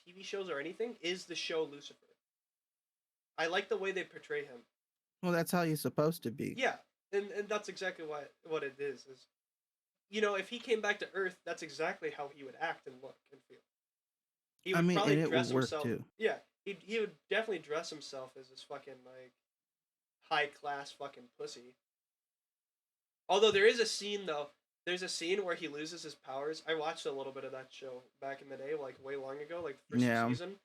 TV shows or anything is the show Lucifer. I like the way they portray him. Well, that's how he's supposed to be. Yeah, and that's exactly what it is. Is if he came back to Earth, that's exactly how he would act and look and feel. He I would mean, probably and it would dress work himself. too. Yeah, he would definitely dress himself as this fucking like high class fucking pussy. Although there is a scene though, there's a scene where he loses his powers. I watched a little bit of that show back in the day, like way long ago, like the first Yeah. season.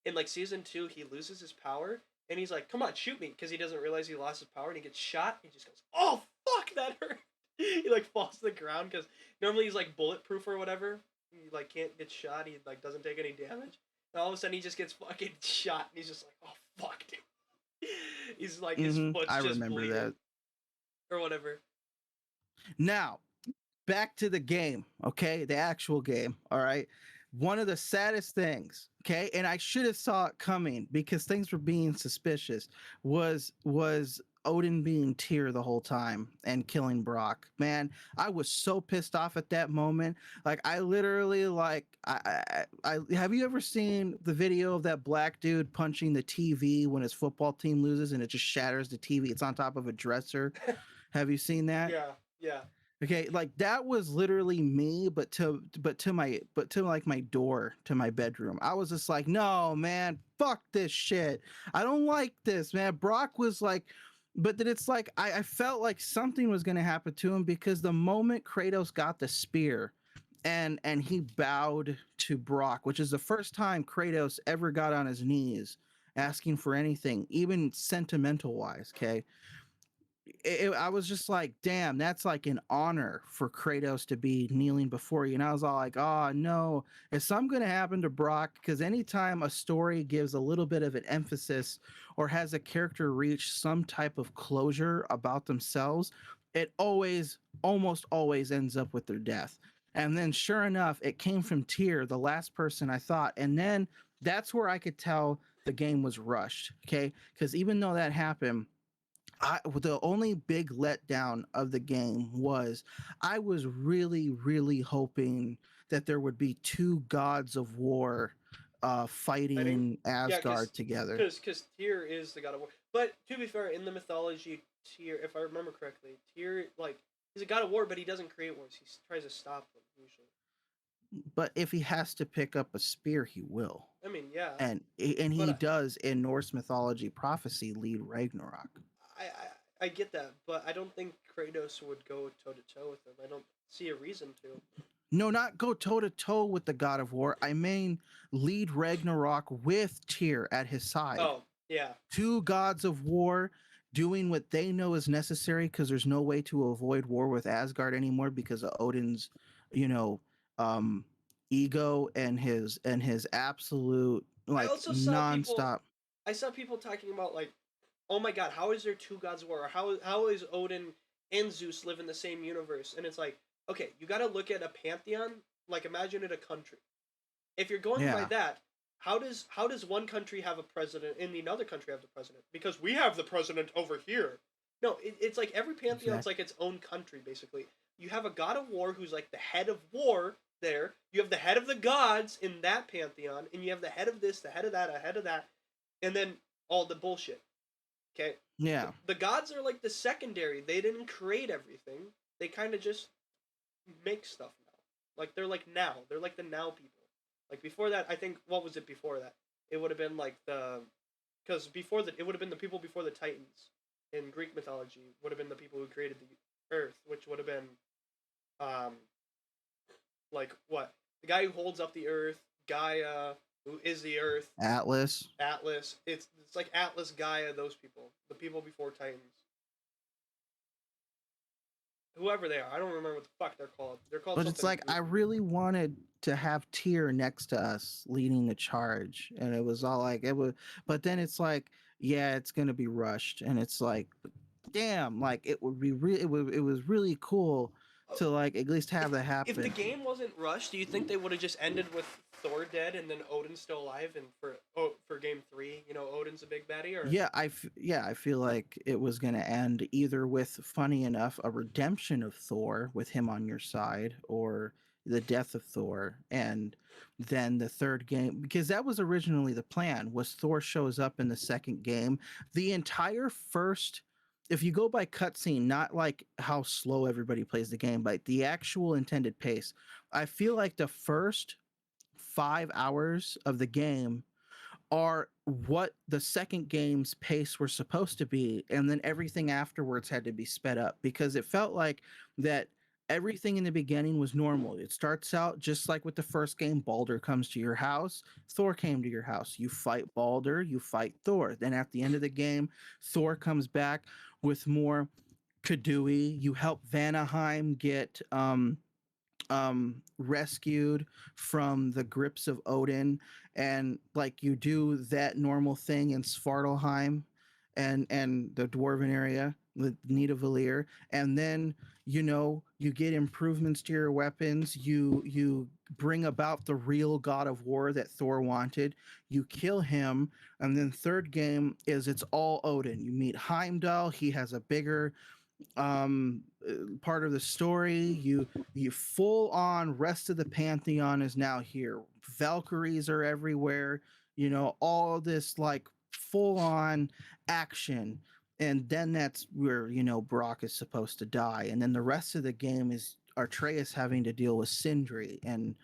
In like season 2, he loses his power and he's like, "Come on, shoot me," because he doesn't realize he lost his power and he gets shot. He just goes, "Oh fuck, that hurt." He like falls to the ground because normally he's like bulletproof or whatever. He like can't get shot. He like doesn't take any damage. And all of a sudden he just gets fucking shot and he's just like, "Oh fuck, dude." He's like his foot's I just remember bleeding that. or whatever. Now, back to the game, okay? The actual game, all right? One of the saddest things, okay? And I should have saw it coming because things were being suspicious was Odin being Tyr the whole time and killing Brock. Man, I was so pissed off at that moment. Like I literally like I have you ever seen the video of that black dude punching the TV when his football team loses and it just shatters the TV? It's on top of a dresser. Have you seen that? Yeah, yeah. Okay, like that was literally me, but to like my door to my bedroom. I was just like, no, man, fuck this shit. I don't like this, man. Brock was like, but then it's like I felt like something was gonna happen to him because the moment Kratos got the spear and he bowed to Brock, which is the first time Kratos ever got on his knees asking for anything, even sentimental wise, okay? I was just like, damn, that's like an honor for Kratos to be kneeling before you. And I was all like, oh no, is something going to happen to Brock? Because anytime a story gives a little bit of an emphasis or has a character reach some type of closure about themselves, it almost always ends up with their death. And then sure enough, it came from Tyr, the last person I thought. And then that's where I could tell the game was rushed. Okay. Because even though that happened, the only big letdown of the game was I was really hoping that there would be two gods of war Fighting. fighting Yeah, because Asgard together. because Tyr is the god of war. But to be fair, in the mythology, Tyr, if I remember correctly, Tyr like he's a god of war, but he doesn't create wars. He tries to stop them usually. But if he has to pick up a spear, he will. I mean, yeah, And but he does in Norse mythology prophecy lead Ragnarok. I get that, but I don't think Kratos would go toe to toe with him. I don't see a reason to. No, not go toe to toe with the god of war. I mean lead Ragnarok with Tyr at his side. Oh yeah, Two gods of war doing what they know is necessary because there's no way to avoid war with Asgard anymore because of Odin's, you know, um, ego and his absolute I like also saw people. nonstop. I saw people talking about like, oh my god, how is there two gods of war? Or how is Odin and Zeus live in the same universe? And it's like, okay, you got to look at a pantheon. Like imagine it a country. If you're going by Yeah, that, how does one country have a president and the another country have the president? Because we have the president over here. No, it's like every pantheon's exactly. like its own country basically. You have a god of war who's like the head of war there. You have the head of the gods in that pantheon, and you have the head of this, the head of that, a head of that, and then all the bullshit. Okay, Yeah, the gods are like the secondary. They didn't create everything. They kind of just make stuff now. Like they're like now. They're like the now people. Like before that, I think what was it before that? It would have been like the because before that it would have been the people before the Titans in Greek mythology would have been the people who created the Earth, which would have been um like what the guy who holds up the Earth, Gaia, who is the Earth, Atlas. Atlas. It's like Atlas, Gaia, those people, the people before Titans, whoever they are. I don't remember what the fuck they're called. They're called But it's something. like I really wanted to have Tyr next to us leading the charge, and it was all like it was. But then it's like, yeah, it's gonna be rushed, and it's like, damn, like it would be really, it was really cool to like at least if have that if the happen. game wasn't rushed, do you think they would have just ended with Thor dead and then Odin still alive? And for game 3, Odin's a big baddie, or Yeah, I feel like it was gonna end either with, funny enough, a redemption of Thor with him on your side, or the death of Thor, and then the third game, because that was originally the plan, was Thor shows up in the second game. The entire first, if you go by cutscene, not like how slow everybody plays the game, but the actual intended pace, I feel like the first 5 hours of the game are what the second game's pace were supposed to be, and then everything afterwards had to be sped up because it felt like that everything in the beginning was normal. It starts out just like with the first game. Baldur comes to your house, Thor came to your house, you fight Baldur, you fight Thor. Then at the end of the game, Thor comes back with more Kadui, you help Vanaheim get rescued from the grips of Odin, and like you do that normal thing in Svartalheim and the dwarven area with Nidavellir, and then you get improvements to your weapons, you bring about the real god of war that Thor wanted, you kill him, and then third game is it's all Odin. You meet Heimdall, he has a bigger part of the story. You full on rest of the pantheon is now here. Valkyries are everywhere, all this like full on action. And then that's where Brock is supposed to die, and then the rest of the game is Atreus having to deal with Sindri and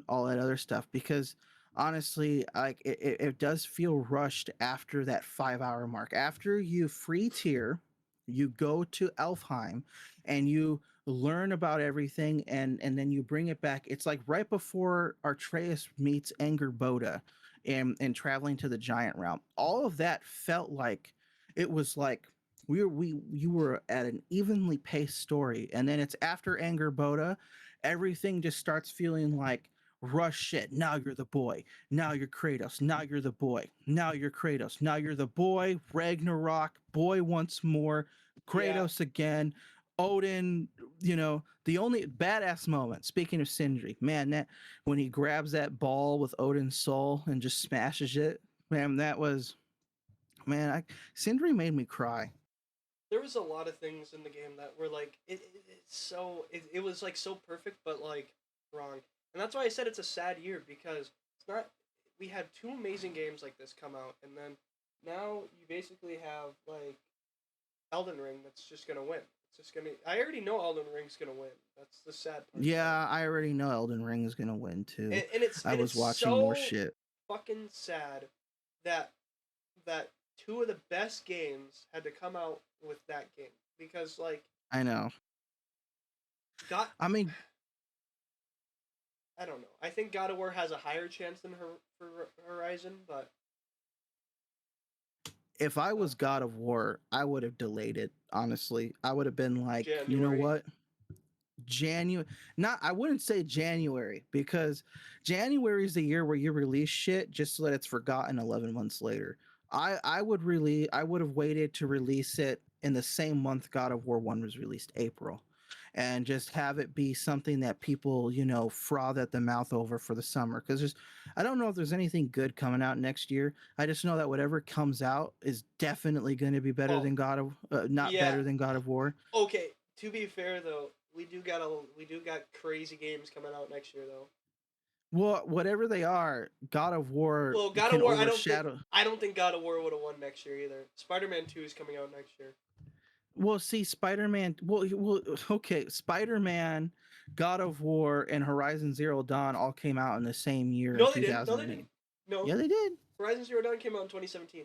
all that other stuff, because honestly, like it does feel rushed after that 5 hour mark. After you free tier, you go to Elfheim and you learn about everything, and then you bring it back. It's like right before Artreus meets Angerboda and traveling to the giant realm. All of that felt like it was like you were at an evenly paced story, and then it's after Angerboda, everything just starts feeling like rush shit. Now you're the boy. Now you're Kratos. Now you're the boy. Now you're Kratos. Now you're the boy. Ragnarok, boy once more. Yeah. Kratos again. Odin, the only badass moment, speaking of Sindri, man, that when he grabs that ball with Odin's soul and just smashes it, man, that was, Sindri made me cry. There was a lot of things in the game that were like it was like so perfect but like wrong. And that's why I said it's a sad year, because it's not we had two amazing games like this come out, and then now you basically have like Elden Ring that's just gonna win. It's just gonna. I already know Elden Ring's gonna win. That's the sad part. Yeah, I already know Elden Ring is gonna win too. I And was it's watching more so shit. fucking sad that that two of the best games had to come out with that game, because like I know. God, I mean, I don't know. I think God of War has a higher chance than Horizon, but if I was God of War, I would have delayed it. Honestly, I would have been like, you know January. what? January, not I wouldn't say January, because January is the year where you release shit just so that it's forgotten 11 months later. I would have waited to release it in the same month God of War 1 was released, April, and just have it be something that people, froth at the mouth over for the summer, cuz I don't know if there's anything good coming out next year. I just know that whatever comes out is definitely going to be better Oh, than not yeah. better than God of War. Okay, to be fair though, we do got crazy games coming out next year though. Well, whatever they are, God of War Well, God of can War, overshadow. I don't think God of War would have won next year either. Spider-Man 2 is coming out next year. Well, see, Spider-Man. Okay, Spider-Man, God of War, and Horizon Zero Dawn all came out in the same year in No, they didn't. No, they 2008. didn't. No, Yeah, they did. Horizon Zero Dawn came out in 2017.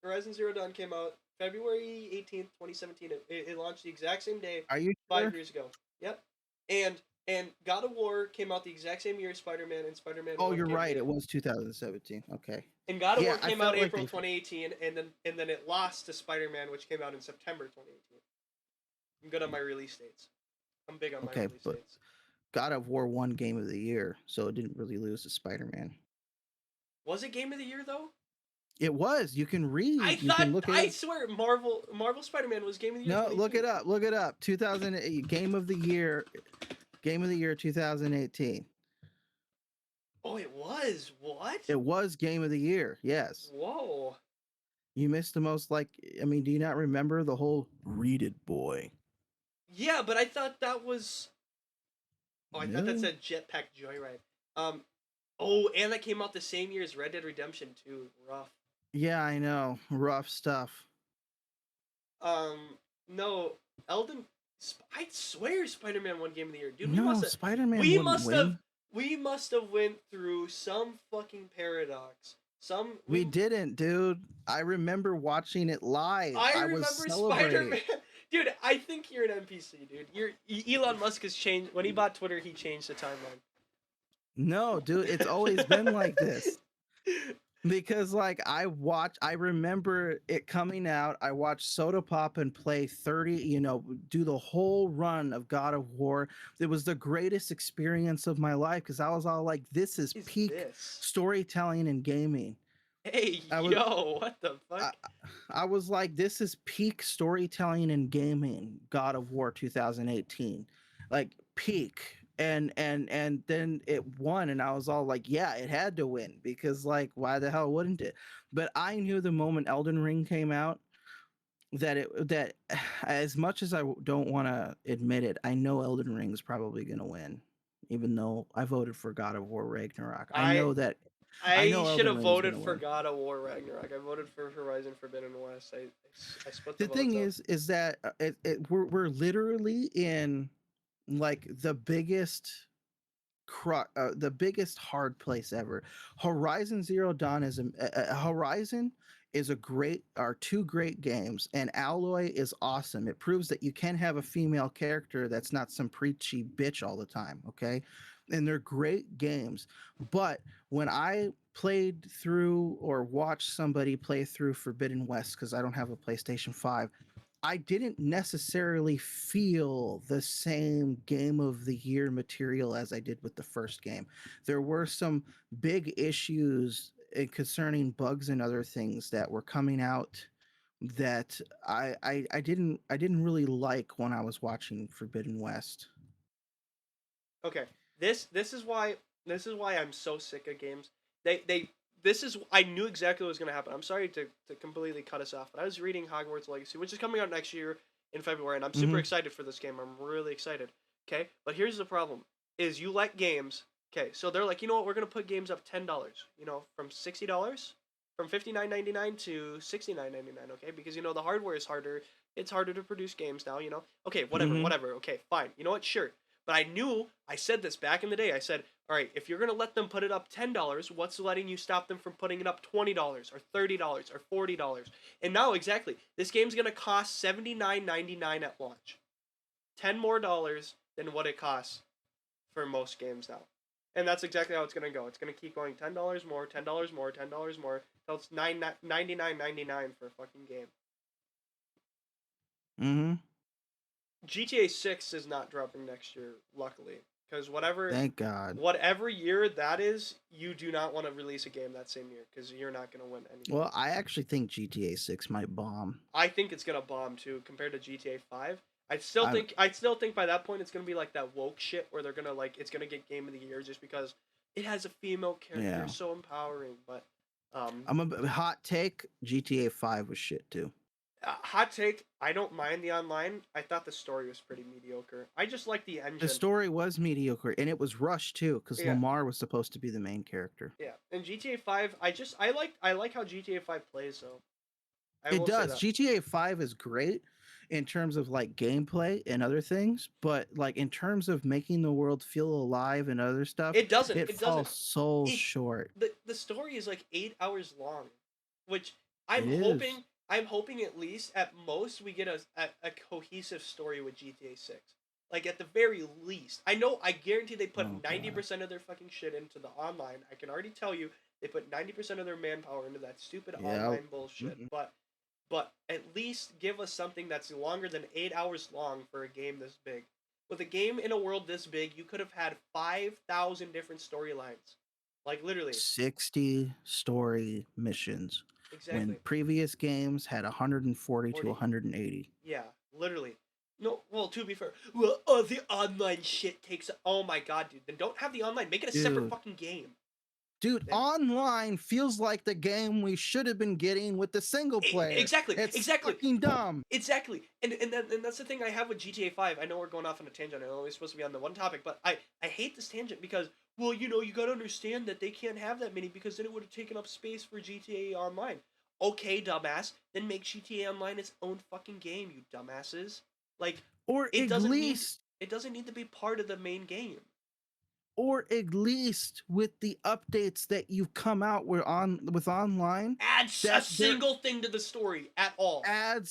Horizon Zero Dawn came out February 18th, 2017. It launched the exact same day Are you 5 sure? years ago. Yep. And God of War came out the exact same year as Spider-Man, and Spider-Man Oh, 1 you're came right. later. It was 2017. Okay. And God of War Yeah, I came out felt like April they. 2018, and then it lost to Spider-Man, which came out in September 2018. I'm good on my release dates. I'm big on my Okay, release but dates. God of War won Game of the Year, so it didn't really lose to Spider-Man. Was it Game of the Year though? It was. You can read. You can look it I up. swear Marvel Spider-Man was Game of the Year No, look 2018. it up. Look it up. 2008 Game of the Year. Game of the Year 2018. Oh, it was. What? It was Game of the Year. Yes. Whoa. You missed the most, like, I mean, do you not remember the whole read it, boy? Yeah, but I thought that was. Oh, I thought that No. said Jetpack Joyride. Um. Oh, and that came out the same year as Red Dead Redemption 2. Rough. Yeah, I know. Rough stuff. Um. No, Elden. I swear Spider-Man won Game of the Year, dude. No, Spider-Man We wouldn't must have. win. We must have went through some fucking paradox. We didn't, dude. I remember watching it live. I I was remember celebrating. Spider-Man. Dude, I think you're an NPC, dude. Elon Musk has changed. When he bought Twitter, he changed the timeline. No, dude, it's always been like this. Because like I remember it coming out. I watched Soda Pop and play 30, do the whole run of God of War. It was the greatest experience of my life because I was all like, this is Is peak this? storytelling and gaming. Hey, I was yo, what the I, fuck? I was like, this is peak storytelling and gaming, God of War 2018. Like peak. And then it won, and I was all like, yeah, it had to win because like why the hell wouldn't it? But I knew the moment Elden Ring came out that as much as I don't want to admit it, I know Elden Ring is probably going to win, even though I voted for God of War Ragnarok. I I know that I I know should Elden have Ring's voted going to for win. God of War Ragnarok. I voted for Horizon Forbidden West. I split the The thing votes up. is that we're literally in like the biggest hard place ever. Horizon Zero Dawn is Horizon is are two great games, and Alloy is awesome. It proves that you can have a female character that's not some preachy bitch all the time, okay? And they're great games. But when I played through or watched somebody play through Forbidden West, because I don't have a PlayStation 5, I didn't necessarily feel the same game of the year material as I did with the first game. There were some big issues concerning bugs and other things that were coming out that I didn't really like when I was watching Forbidden West. Okay, this is why I'm so sick of games. They this is I knew exactly what was gonna happen. I'm sorry to completely cut us off, but I was reading Hogwarts Legacy, which is coming out next year in February, and I'm super Mm-hmm. excited for this game. I'm really excited. Okay, but here's the problem: is you let games. Okay, so they're like, you know what? We're gonna put games up $10. From $60, from $59.99 to $69.99. Okay, because the hardware is harder. It's harder to produce games now. Okay, whatever, Mm-hmm. whatever. Okay, fine. You know what? Sure. But I said this back in the day. I said, all right, if you're going to let them put it up $10, what's letting you stop them from putting it up $20 or $30 or $40? And now, exactly, this game's going to cost $79.99 at launch. 10 more dollars than what it costs for most games now. And that's exactly how it's going to go. It's going to keep going $10 more, $10 more, $10 more, until it's $99.99 for a fucking game. Mm-hmm. GTA 6 is not dropping next year, luckily. Because Thank God. whatever year that is, you do not want to release a game that same year because you're not going to win anything. Well, I actually think GTA 6 might bomb. I think it's going to bomb too compared to GTA 5. I I'm still think by that point it's going to be like that woke shit where they're going to it's going to get game of the year just because it has a female character, yeah. so empowering, but I'm a hot take. GTA 5 was shit too. hot take, I don't mind the online. I thought the story was pretty mediocre. I just like the engine. The story was mediocre, and it was rushed too, because Yeah. Lamar was supposed to be the main character. Yeah, and GTA 5, I like how GTA 5 plays though. It does. GTA 5 is great in terms of like gameplay and other things, but like in terms of making the world feel alive and other stuff, It doesn't. it It falls doesn't. so It, short. the story is like 8 hours long, which It is. I'm hoping at least at most we get a cohesive story with GTA 6. Like at the very least, I guarantee they put Oh, 90% of their fucking shit into the online. I can already tell you they put 90% of their manpower into that stupid Yeah. online bullshit. Mm-mm. But at least give us something that's longer than 8 hours long for a game this big. With a game in a world this big, you could have had 5,000 different storylines. Like literally. 60 story missions when Exactly. previous games had 140 to 40. 180. Yeah, literally. No, well, to be fair, the online shit takes. Oh my god, dude! Then don't have the online. Make it a separate Dude. fucking game. Dude, online feels like the game we should have been getting with the single player. Exactly. It's Exactly. fucking dumb. Exactly. And that's the thing I have with GTA 5. I know we're going off on a tangent. I know we're supposed to be on the one topic, but I hate this tangent because, well, you got to understand that they can't have that many because then it would have taken up space for GTA Online. Okay, dumbass. Then make GTA Online its own fucking game, you dumbasses. Like, or It at doesn't need least it doesn't need to be part of the main game. with the updates that you've come out with online, Add a that there single thing to the story at all. add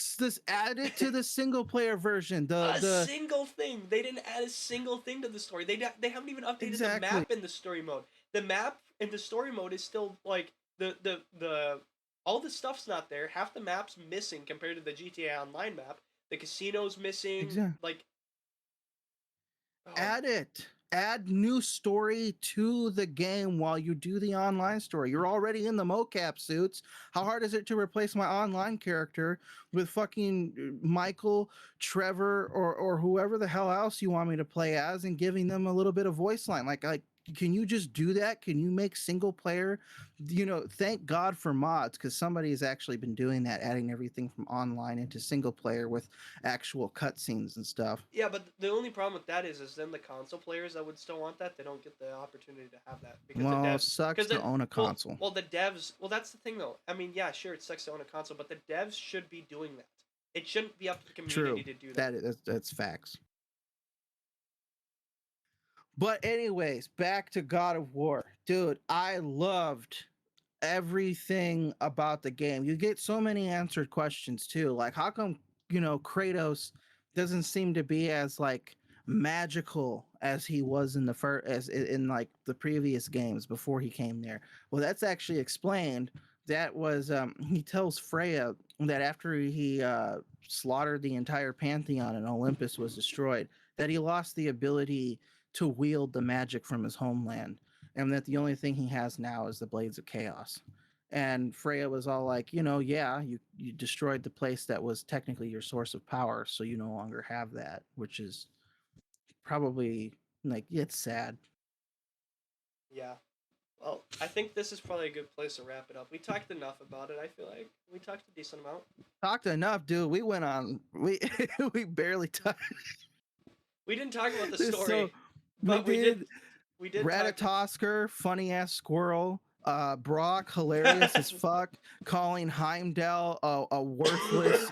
it to the single player version. A The single thing. They didn't add a single thing to the story. They haven't even updated the exactly map in the story mode. The map in the story mode is still like the all the stuff's not there. Half the map's missing compared to the GTA Online map. The casino's missing. exactly. Like, Add it. Add new story to the game while you do the online story. You're already in the mocap suits. How hard is it to replace my online character with fucking Michael, Trevor, or whoever the hell else you want me to play as, and giving them a little bit of voice line? Like, can you just do that? Can you make single player? Thank God for mods, because somebody has actually been doing that, adding everything from online into single player with actual cutscenes and stuff. yeah, but the only problem with that is then the console players that would still want that, they don't get the opportunity to have that because the Well, devs sucks because to own a well, console. well the devs well that's the thing though. I mean, yeah, sure it sucks to own a console, but the devs should be doing that. It shouldn't be up to the community True. to do that. That's facts. But anyways, back to God of War. Dude, I loved everything about the game. You get so many answered questions too. Like how come, Kratos doesn't seem to be as like magical as he was in the first as in like the previous games before he came there. Well, that's actually explained. That was he tells Freya that after he slaughtered the entire pantheon and Olympus was destroyed, that he lost the ability to wield the magic from his homeland, and that the only thing he has now is the blades of chaos. And Freya was all like, yeah, you destroyed the place that was technically your source of power, so you no longer have that, which is probably like it's sad. Yeah. Well, I think this is probably a good place to wrap it up. We talked enough about it. I feel like we talked a decent amount. Talked enough, dude. We went on. We we barely touched. We didn't talk about the This so story, we but did we did talk. Ratatosker, funny ass squirrel. Brock, hilarious as fuck. Calling Heimdall a worthless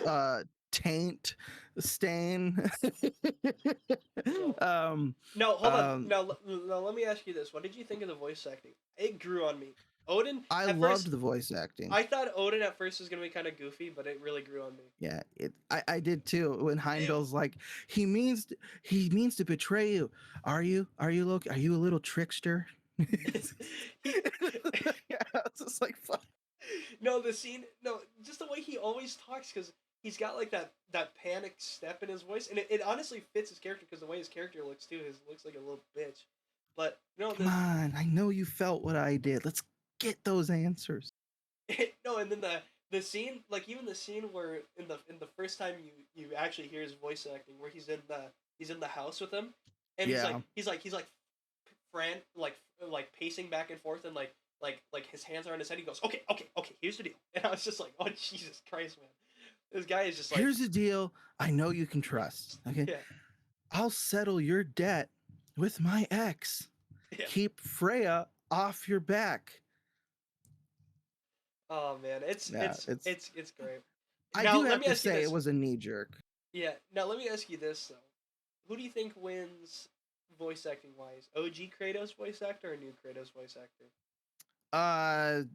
taint stain. So, um, no, hold on. um, No, let me ask you this. What did you think of the voice acting? It grew on me. Odin I at loved first the voice acting. I thought Odin at first was gonna be kind of goofy, but it really grew on me. Yeah, I did too. When It, Heimdall's like, he means to betray you. Are you a little trickster? he, Yeah, it's just like fuck. no, the scene, no, just the way he always talks, because he's got like that panic step in his voice, and it honestly fits his character because the way his character looks too, his looks like a little bitch. But no, Come on, I know you felt what I did. Let's get those answers. no, and then the scene, like even the scene where in the first time you actually hear his voice acting, where he's in the house with him, and Yeah. he's like Fran like pacing back and forth, and like his hands are on his head. He goes, okay, here's the deal, and I was just like, oh Jesus Christ, man, this guy is just like, Here's the deal. I know you can trust. Okay. yeah, I'll settle your debt with my ex. yeah. Keep Freya off your back. Oh man, it's Yeah, it's it's it's it's great. I Now do let have me to ask you say it this. was a knee jerk. Yeah. Now let me ask you this though. Who do you think wins voice acting wise? OG Kratos voice actor or new Kratos voice actor?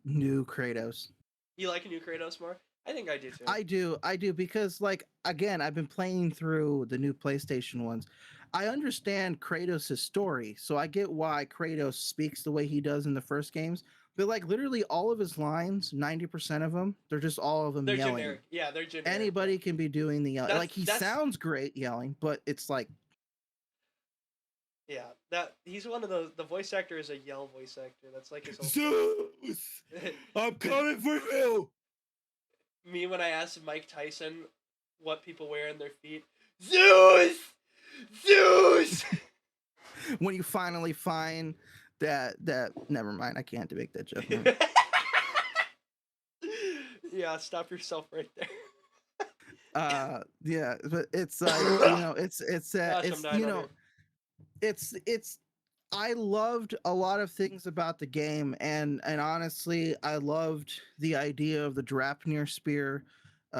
New Kratos. You like a new Kratos more? I think I do too. I do because like again, I've been playing through the new PlayStation ones. I understand Kratos' story, so I get why Kratos speaks the way he does in the first games. But like literally all of his lines, 90% of them, they're just all of them They're yelling. generic. Yeah, they're generic. Anybody can be doing the yelling. Like he That's sounds great yelling, but it's like yeah. That he's one of the voice actor is a yell voice actor. That's like his whole Zeus, I'm coming for you. me when I asked Mike Tyson what people wear in their feet. Zeus! Zeus! When you finally find that never mind, I can't make that joke. Yeah, stop yourself right there. Yeah, but it's like it's Gosh, I'm dying over here. it's I loved a lot of things about the game, and honestly I loved the idea of the Drapnir spear.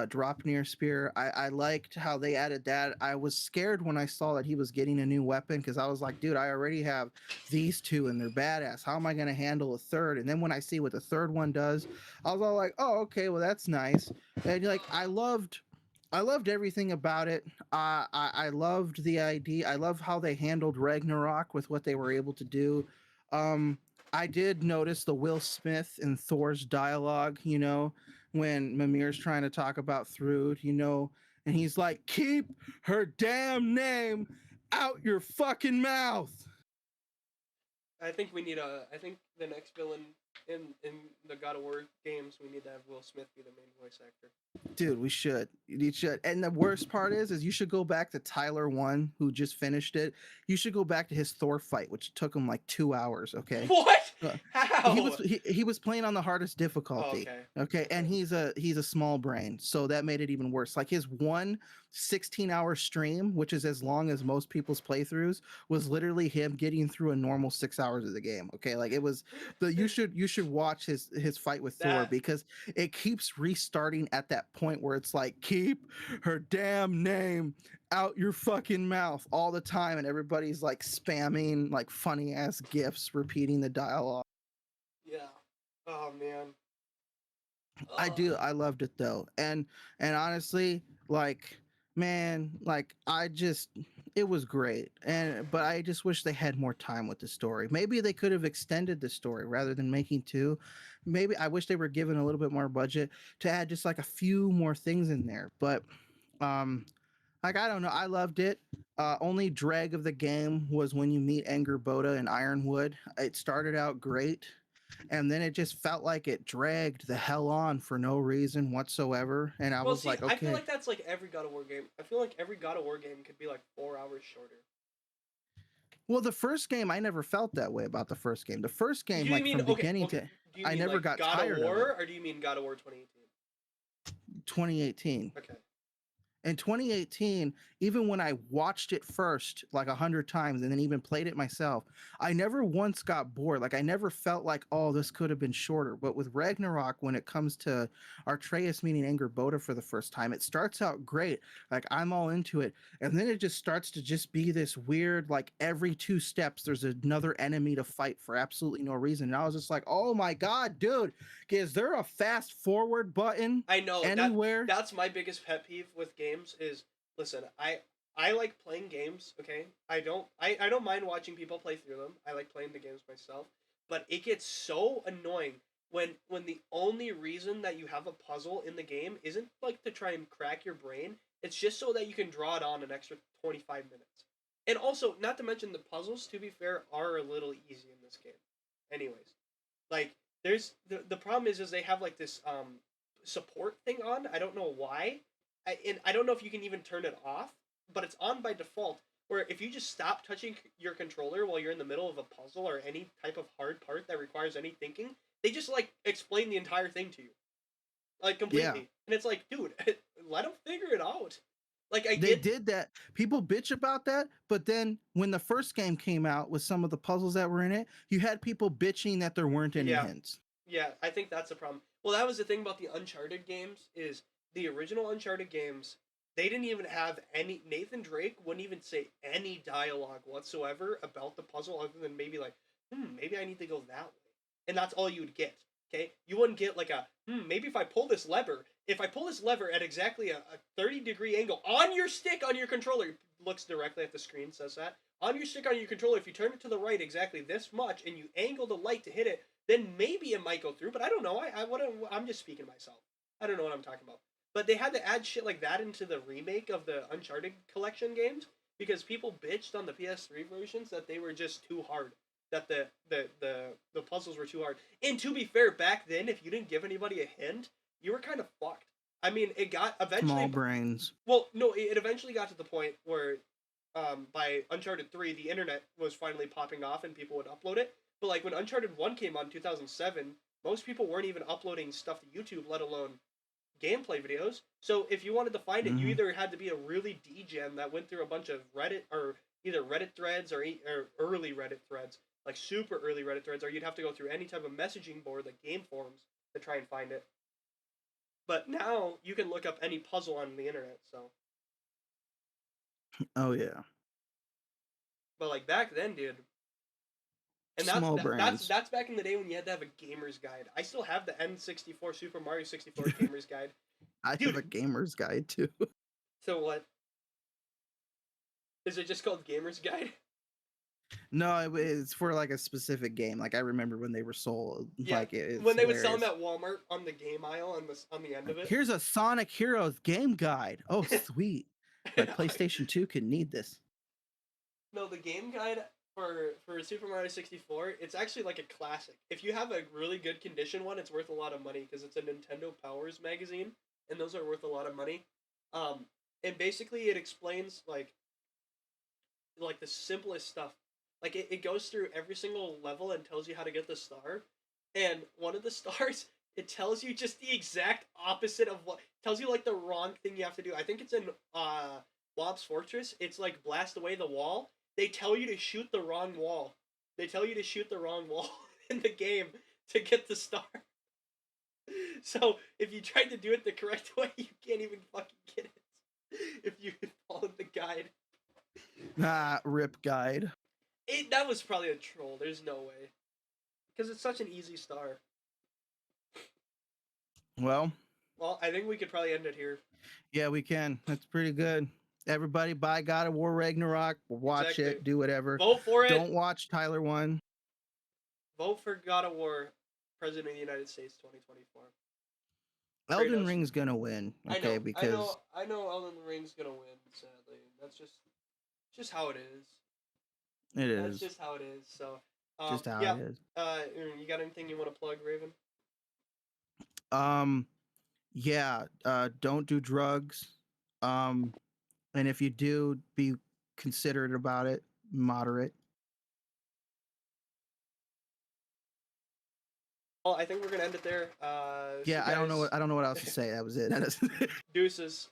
Dropnir spear. I liked how they added that. I was scared when I saw that he was getting a new weapon because I was like, dude, I already have these two and they're badass. How am I going to handle a third? And then when I see what the third one does, I was all like, oh, okay, well that's nice. And like I loved everything about it. I loved the idea. I love how they handled Ragnarok with what they were able to do. Um, I did notice the Will Smith and Thor's dialogue, when Mimir's trying to talk about Thrud, and he's like, keep her damn name out your fucking mouth. I think I think the next villain in the God of War games, we need to have Will Smith be the main voice actor. Dude, we should. You should. And the worst part is you should go back to Tyler One, who just finished it. You should go back to his Thor fight, which took him like 2 hours. Okay. What? Uh, How? he was playing on the hardest difficulty. Oh, Okay. And he's a small brain, so that made it even worse. Like his 16-hour stream, which is as long as most people's playthroughs, was literally him getting through a normal 6 hours of the game. Okay. Like it was you should watch his fight with Thor because it keeps restarting at that point where it's like, keep her damn name out your fucking mouth all the time, and everybody's like spamming like funny ass gifs repeating the dialogue. Yeah. Oh man. I loved it though. And honestly, like, man, like it was great. But I just wish they had more time with the story. Maybe they could have extended the story rather than making two. Maybe I wish they were given a little bit more budget to add just like a few more things in there. But like I don't know, I loved it. Only drag of the game was when you meet Angerboda and Ironwood. It started out great, and then it just felt like it dragged the hell on for no reason whatsoever. And I was like, I feel okay. like that's like every God of War game. I feel like every God of War game could be like 4 hours shorter. Well, the first game, I never felt that way about the first game. The first game, Do you like mean from beginning to, Do you I mean never like got God tired of War, of it. or do you mean God of War 2018? 2018. Okay. In 2018, even when I watched it first like 100 times and then even played it myself, I never once got bored. Like I never felt like, oh, this could have been shorter. But with Ragnarok, when it comes to Artreus meeting Angerboda for the first time, it starts out great. Like I'm all into it, and then it just starts to just be this weird, like every 2 steps there's another enemy to fight for absolutely no reason. And I was just like, oh my god, dude, is there a fast forward button I know anywhere? that's my biggest pet peeve with games is, listen, I like playing games, okay? I don't mind watching people play through them. I like playing the games myself, but it gets so annoying when the only reason that you have a puzzle in the game isn't like to try and crack your brain. It's just so that you can draw it on an extra 25 minutes. And also, not to mention the puzzles, to be fair, are a little easy in this game. Anyways, like there's the problem is they have like this support thing on. I don't know why. And I don't know if you can even turn it off, but it's on by default. Where if you just stop touching your controller while you're in the middle of a puzzle or any type of hard part that requires any thinking, they just like explain the entire thing to you, like completely. Yeah. And it's like, dude, let them figure it out. Like They did that. People bitch about that, but then when the first game came out with some of the puzzles that were in it, you had people bitching that there weren't any hints. Yeah, I think that's a problem. Well, that was the thing about the Uncharted games is the original Uncharted games, they didn't even have any. Nathan Drake wouldn't even say any dialogue whatsoever about the puzzle other than maybe like, maybe I need to go that way. And that's all you would get. Okay? You wouldn't get like a, maybe if I pull this lever at exactly a 30-degree angle on your stick on your controller, looks directly at the screen, says that. On your stick on your controller, if you turn it to the right exactly this much and you angle the light to hit it, then maybe it might go through, but I don't know. I'm just speaking to myself. I don't know what I'm talking about. But they had to add shit like that into the remake of the Uncharted collection games because people bitched on the PS3 versions that they were just too hard. That the puzzles were too hard. And to be fair, back then, if you didn't give anybody a hint, you were kind of fucked. I mean, it got eventually Small brains. Well, no, it eventually got to the point where, by Uncharted 3, the internet was finally popping off and people would upload it. But like when Uncharted 1 came out in 2007, most people weren't even uploading stuff to YouTube, let alone gameplay videos. So if you wanted to find it, you either had to be a really degen that went through a bunch of Reddit or either Reddit threads or early Reddit threads, like super early Reddit threads, or you'd have to go through any type of messaging board like game forums to try and find it. But now you can look up any puzzle on the internet. So, Oh yeah. but like back then, dude. And Small brains. that's back in the day when you had to have a gamer's guide. I still have the N64 Super Mario 64 gamer's guide. I Dude, have a gamer's guide too. so what? Is it just called gamer's guide? No, it's for like a specific game. Like I remember when they were sold. Yeah, Like it's when they would sell them hilarious. at Walmart on the game aisle on the end of it. Here's a Sonic Heroes game guide. Oh, sweet. My PlayStation 2 could need this. No, the game guide for Super Mario 64, it's actually like a classic. If you have a really good condition one, it's worth a lot of money because it's a Nintendo Powers magazine, and those are worth a lot of money. And basically it explains like the simplest stuff. Like it goes through every single level and tells you how to get the star. And one of the stars, it tells you just the exact opposite of what tells you like the wrong thing you have to do. I think it's in Lob's Fortress. It's like blast away the wall. They tell you to shoot the wrong wall. They tell you to shoot the wrong wall in the game to get the star. So if you tried to do it the correct way, you can't even fucking get it. If you followed the guide. Rip guide. That was probably a troll. There's no way. Because it's such an easy star. Well, I think we could probably end it here. yeah, we can. That's pretty good. Everybody buy God of War Ragnarok. Watch Exactly. it. Do whatever. Vote for it. Don't watch Tyler 1. Vote for God of War, President of the United States 2024. Elden Kratos. Ring's gonna win. Okay, because I know Elden Ring's gonna win, sadly. That's just how it is. it is. That's just how it is. So Just how yeah. it is. You got anything you want to plug, Raven? Yeah, don't do drugs. And if you do, be considerate about it, moderate. Well, I think we're gonna end it there. Yeah, so I don't know guys, what else to say. That was it. Deuces.